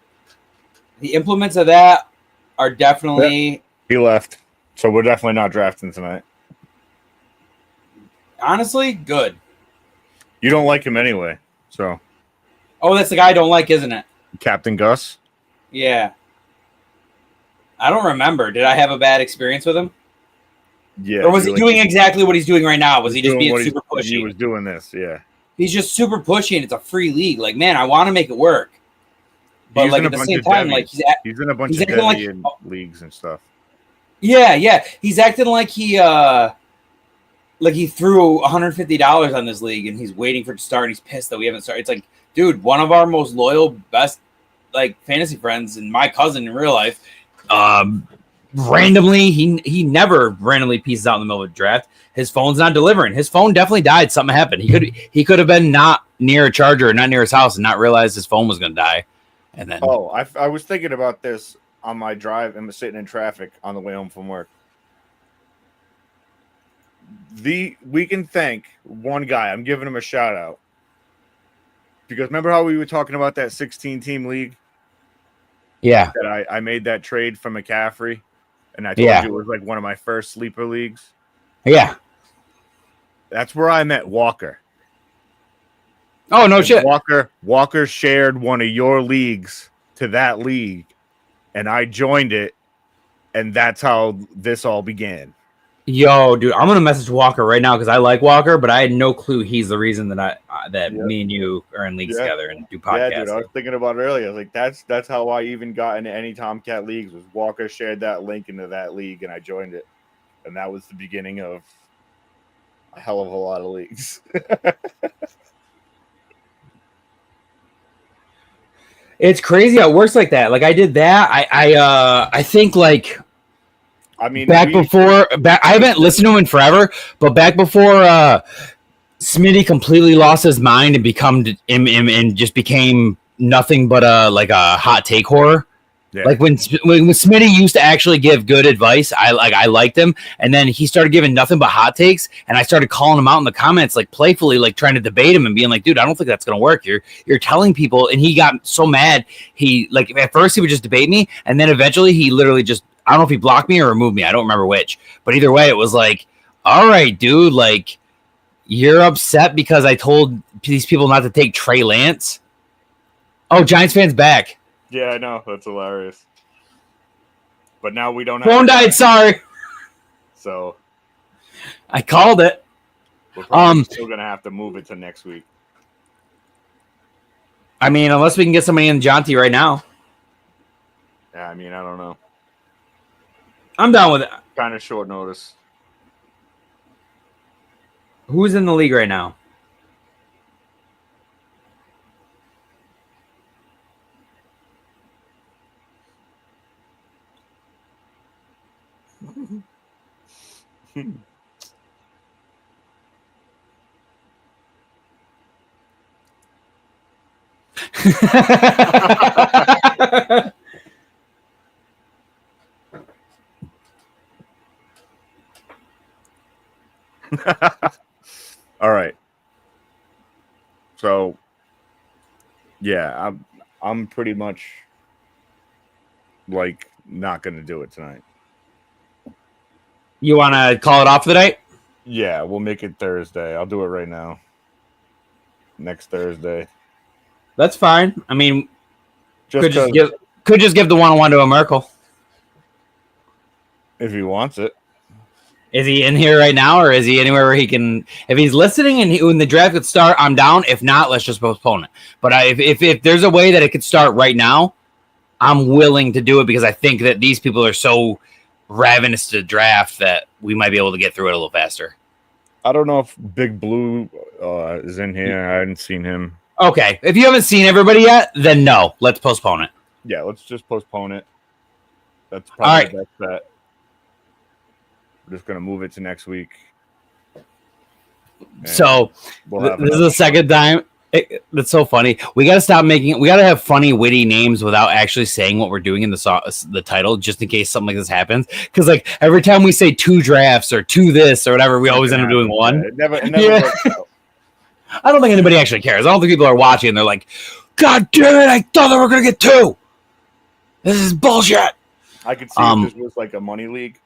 The implements of that are definitely He left, so we're definitely not drafting tonight. honestly good. You don't like him anyway, so Oh, that's the guy I don't like, isn't it? Captain Gus. Yeah. I don't remember. Did I have a bad experience with him? Yeah, Or was he like- doing exactly what he's doing right now? Was he just doing being what super He pushy? was doing this, yeah. He's just super pushy, and it's a free league. Like, man, I want to make it work, but He's like in a at the bunch same of time, Debbie. like He's in a bunch he's of acting like- Debbie leagues and stuff. yeah, he's acting like he threw $150 on this league, and he's waiting for it to start. And he's pissed that we haven't started. It's like, dude, one of our most loyal, best like fantasy friends, and my cousin in real life, randomly he never randomly pieces out in the middle of the draft. His phone's not delivering. His phone definitely died. Something happened. He could have been not near a charger, not near his house, and not realized his phone was going to die. And then Oh, I was thinking about this on my drive and was sitting in traffic on the way home from work. We can thank one guy. I'm giving him a shout out. Because remember how we were talking about that 16-team league yeah, that I made that trade from McCaffrey? And I told Yeah. you it was like one of my first sleeper leagues. yeah. That's where I met Walker. Oh no And shit. Walker shared one of your leagues to that league, and I joined it, and that's how this all began. Yo, dude, I'm gonna message Walker right now because I like Walker, but I had no clue he's the reason that Yeah. me and you are in leagues Yeah. together and do Yeah, podcasts. dude, I was thinking about it earlier. Like that's how I even got into any Tomcat leagues. Was Walker shared that link into that league, and I joined it, and that was the beginning of a hell of a lot of leagues. It's crazy how it works like that. Like I did that. I think like I mean, back I haven't listened to him in forever, but back before Smitty completely lost his mind and and just became nothing but like a hot take horror. Yeah. Like when Smitty used to actually give good advice, I liked him, and then he started giving nothing but hot takes, and I started calling him out in the comments, like playfully, like trying to debate him and being like, "Dude, I don't think that's gonna work. You're telling people," and he got so mad. He like at first he would just debate me, and then eventually he literally just I don't know if he blocked me or removed me. I don't remember which, but either way, it was like, "All right, dude, like you're upset because I told these people not to take Trey Lance." Oh, Giants fans back. Yeah, I know. That's hilarious. But now we don't have Phone died. Sorry, so I called it. we're probably still gonna have to move it to next week. I mean, unless we can get somebody in Jonty right now, Yeah, I mean, I don't know. I'm down with it. Kind of short notice. Who's in the league right now? All right. So, yeah, I'm pretty much like not gonna do it tonight. You want to call it off for the night? Yeah, we'll make it Thursday. I'll do it right now. Next Thursday. That's fine. I mean, Just could just give the 1-on-1 to a Merkel. if he wants it. Is he in here right now, or is he anywhere where he can? If he's listening and when the draft could start, I'm down. If not, let's just postpone it. But if there's a way that it could start right now, I'm willing to do it because I think that these people are so ravenous to draft that we might be able to get through it a little faster. I don't know if Big Blue is in here. I hadn't seen him. Okay, if you haven't seen everybody yet, then no, let's postpone it. Yeah, let's just postpone it. That's All probably right. the best bet. We're just gonna move it to next week. And So we'll have this is another the second time. That's so funny. We got to stop making. We got to have funny, witty names without actually saying what we're doing in the title, just in case something like this happens. Because like every time we say 2 drafts or 2 this or whatever, we always end up doing one. It never Yeah. works out. I don't think anybody actually cares. I don't think people are watching and they're like, God damn it, I thought they were going to get 2. This is bullshit. I could see if this was like a money league.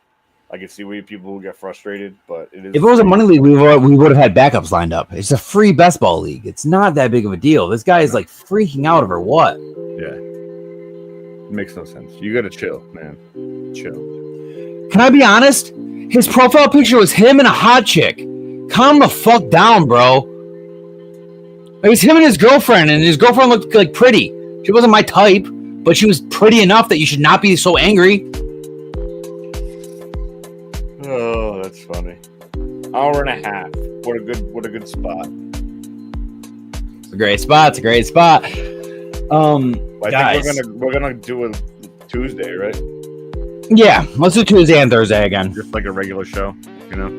I could see where people would get frustrated, but it is. If it was a money league, we would have had backups lined up. It's a free Bestball league. It's not that big of a deal. This guy is like freaking out over what? Yeah. It makes no sense. You got to chill, man. Chill. Can I be honest? His profile picture was him and a hot chick. Calm the fuck down, bro. It was him and his girlfriend looked like pretty. She wasn't my type, but she was pretty enough that you should not be so angry. Oh, that's funny. Hour and a half. What a good spot. It's a great spot. I Guys. think we're gonna do a Tuesday, right? Yeah, let's do Tuesday and Thursday again. Just like a regular show, you know?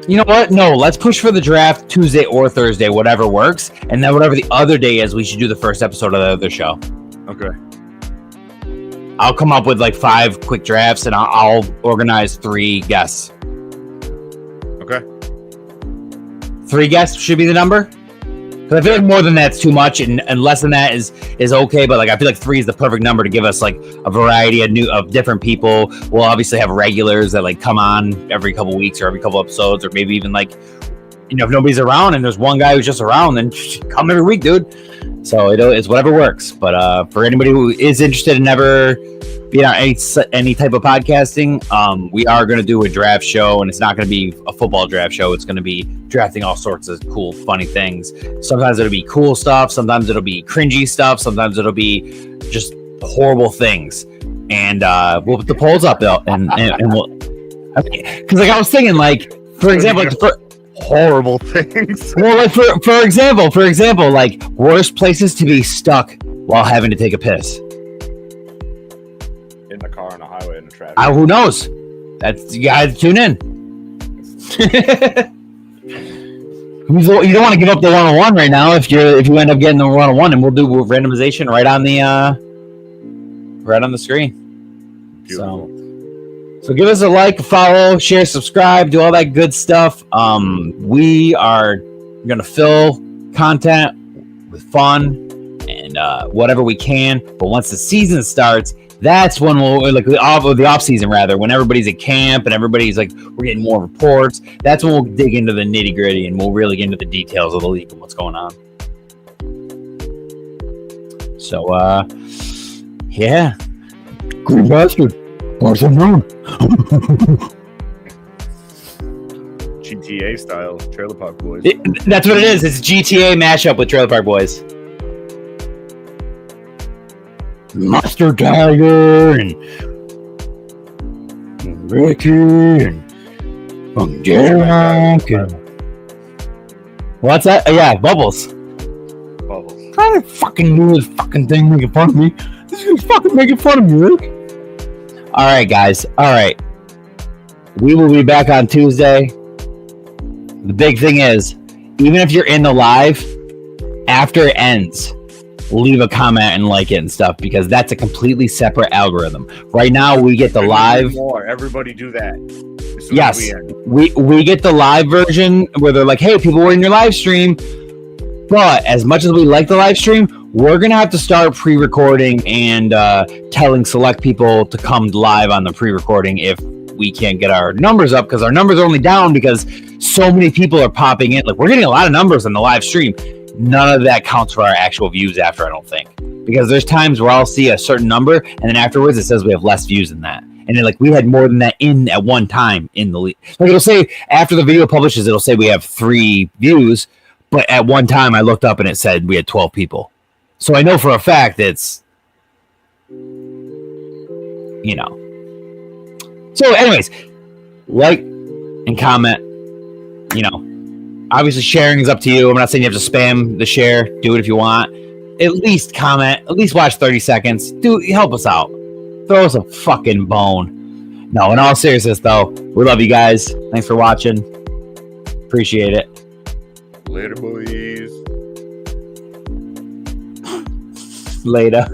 You know what? No, let's push for the draft Tuesday or Thursday, whatever works. And then whatever the other day is, we should do the first episode of the other show. Okay. I'll come up with like 5 quick drafts and I'll organize 3 guests. Okay. 3 guests should be the number. Because I feel like more than that's too much, and less than that is okay. But like I feel like 3 is the perfect number to give us like a variety of different people. We'll obviously have regulars that like come on every couple weeks or every couple episodes, or maybe even like, you know, if nobody's around and there's one guy who's just around, then come every week, dude. So it's whatever works. But for anybody who is interested in never being on any type of podcasting, we are going to do a draft show, and it's not going to be a football draft show. It's going to be drafting all sorts of cool, funny things. Sometimes it'll be cool stuff. Sometimes it'll be cringy stuff. Sometimes it'll be just horrible things. And we'll put the polls up, though, and we'll. Because like I was thinking, like for example, like horrible things. Well, like for example, like worst places to be stuck while having to take a piss. In the car, on the highway, in the traffic. Who knows? That's, you gotta tune in. You don't want to give up the 101 right now if you end up getting the 101, and we'll do randomization right on the screen. Beautiful. So give us a like, follow, share, subscribe, do all that good stuff. We are gonna fill content with fun and whatever we can. But once the season starts, that's when we'll like the off season rather, when everybody's at camp and everybody's like we're getting more reports. That's when we'll dig into the nitty gritty and we'll really get into the details of the league and what's going on. So yeah, green bastard, Barcelona. GTA style, Trailer Park Boys. That's what it is. It's a GTA mashup with Trailer Park Boys. Monster Tiger and Ricky and Derek and what's that? Oh, yeah, Bubbles. I fucking knew this fucking thing making fun of me. This is fucking making fun of me, Rick. All right, guys. All right. We will be back on Tuesday. The big thing is, even if you're in the live, after it ends, leave a comment and like it and stuff, because that's a completely separate algorithm. Right now, we get the live. Everybody do that. Yes, we get the live version where they're like, "Hey, people were in your live stream." But as much as we like the live stream, we're gonna have to start pre-recording and telling select people to come live on the pre-recording if we can't get our numbers up, because our numbers are only down because so many people are popping in. Like, we're getting a lot of numbers on the live stream. None of that counts for our actual views after, I don't think, because there's times where I'll see a certain number and then afterwards it says we have less views than that, and then like we had more than that in at one time in the league. Like, it'll say after the video publishes, it'll say we have 3 views, but at one time I looked up and it said we had 12 people. So I know for a fact it's, you know. So anyways, like and comment, you know. Obviously, sharing is up to you. I'm not saying you have to spam the share. Do it if you want. At least comment. At least watch 30 seconds. Help us out. Throw us a fucking bone. No, in all seriousness, though, we love you guys. Thanks for watching. Appreciate it. Later, boys. Later.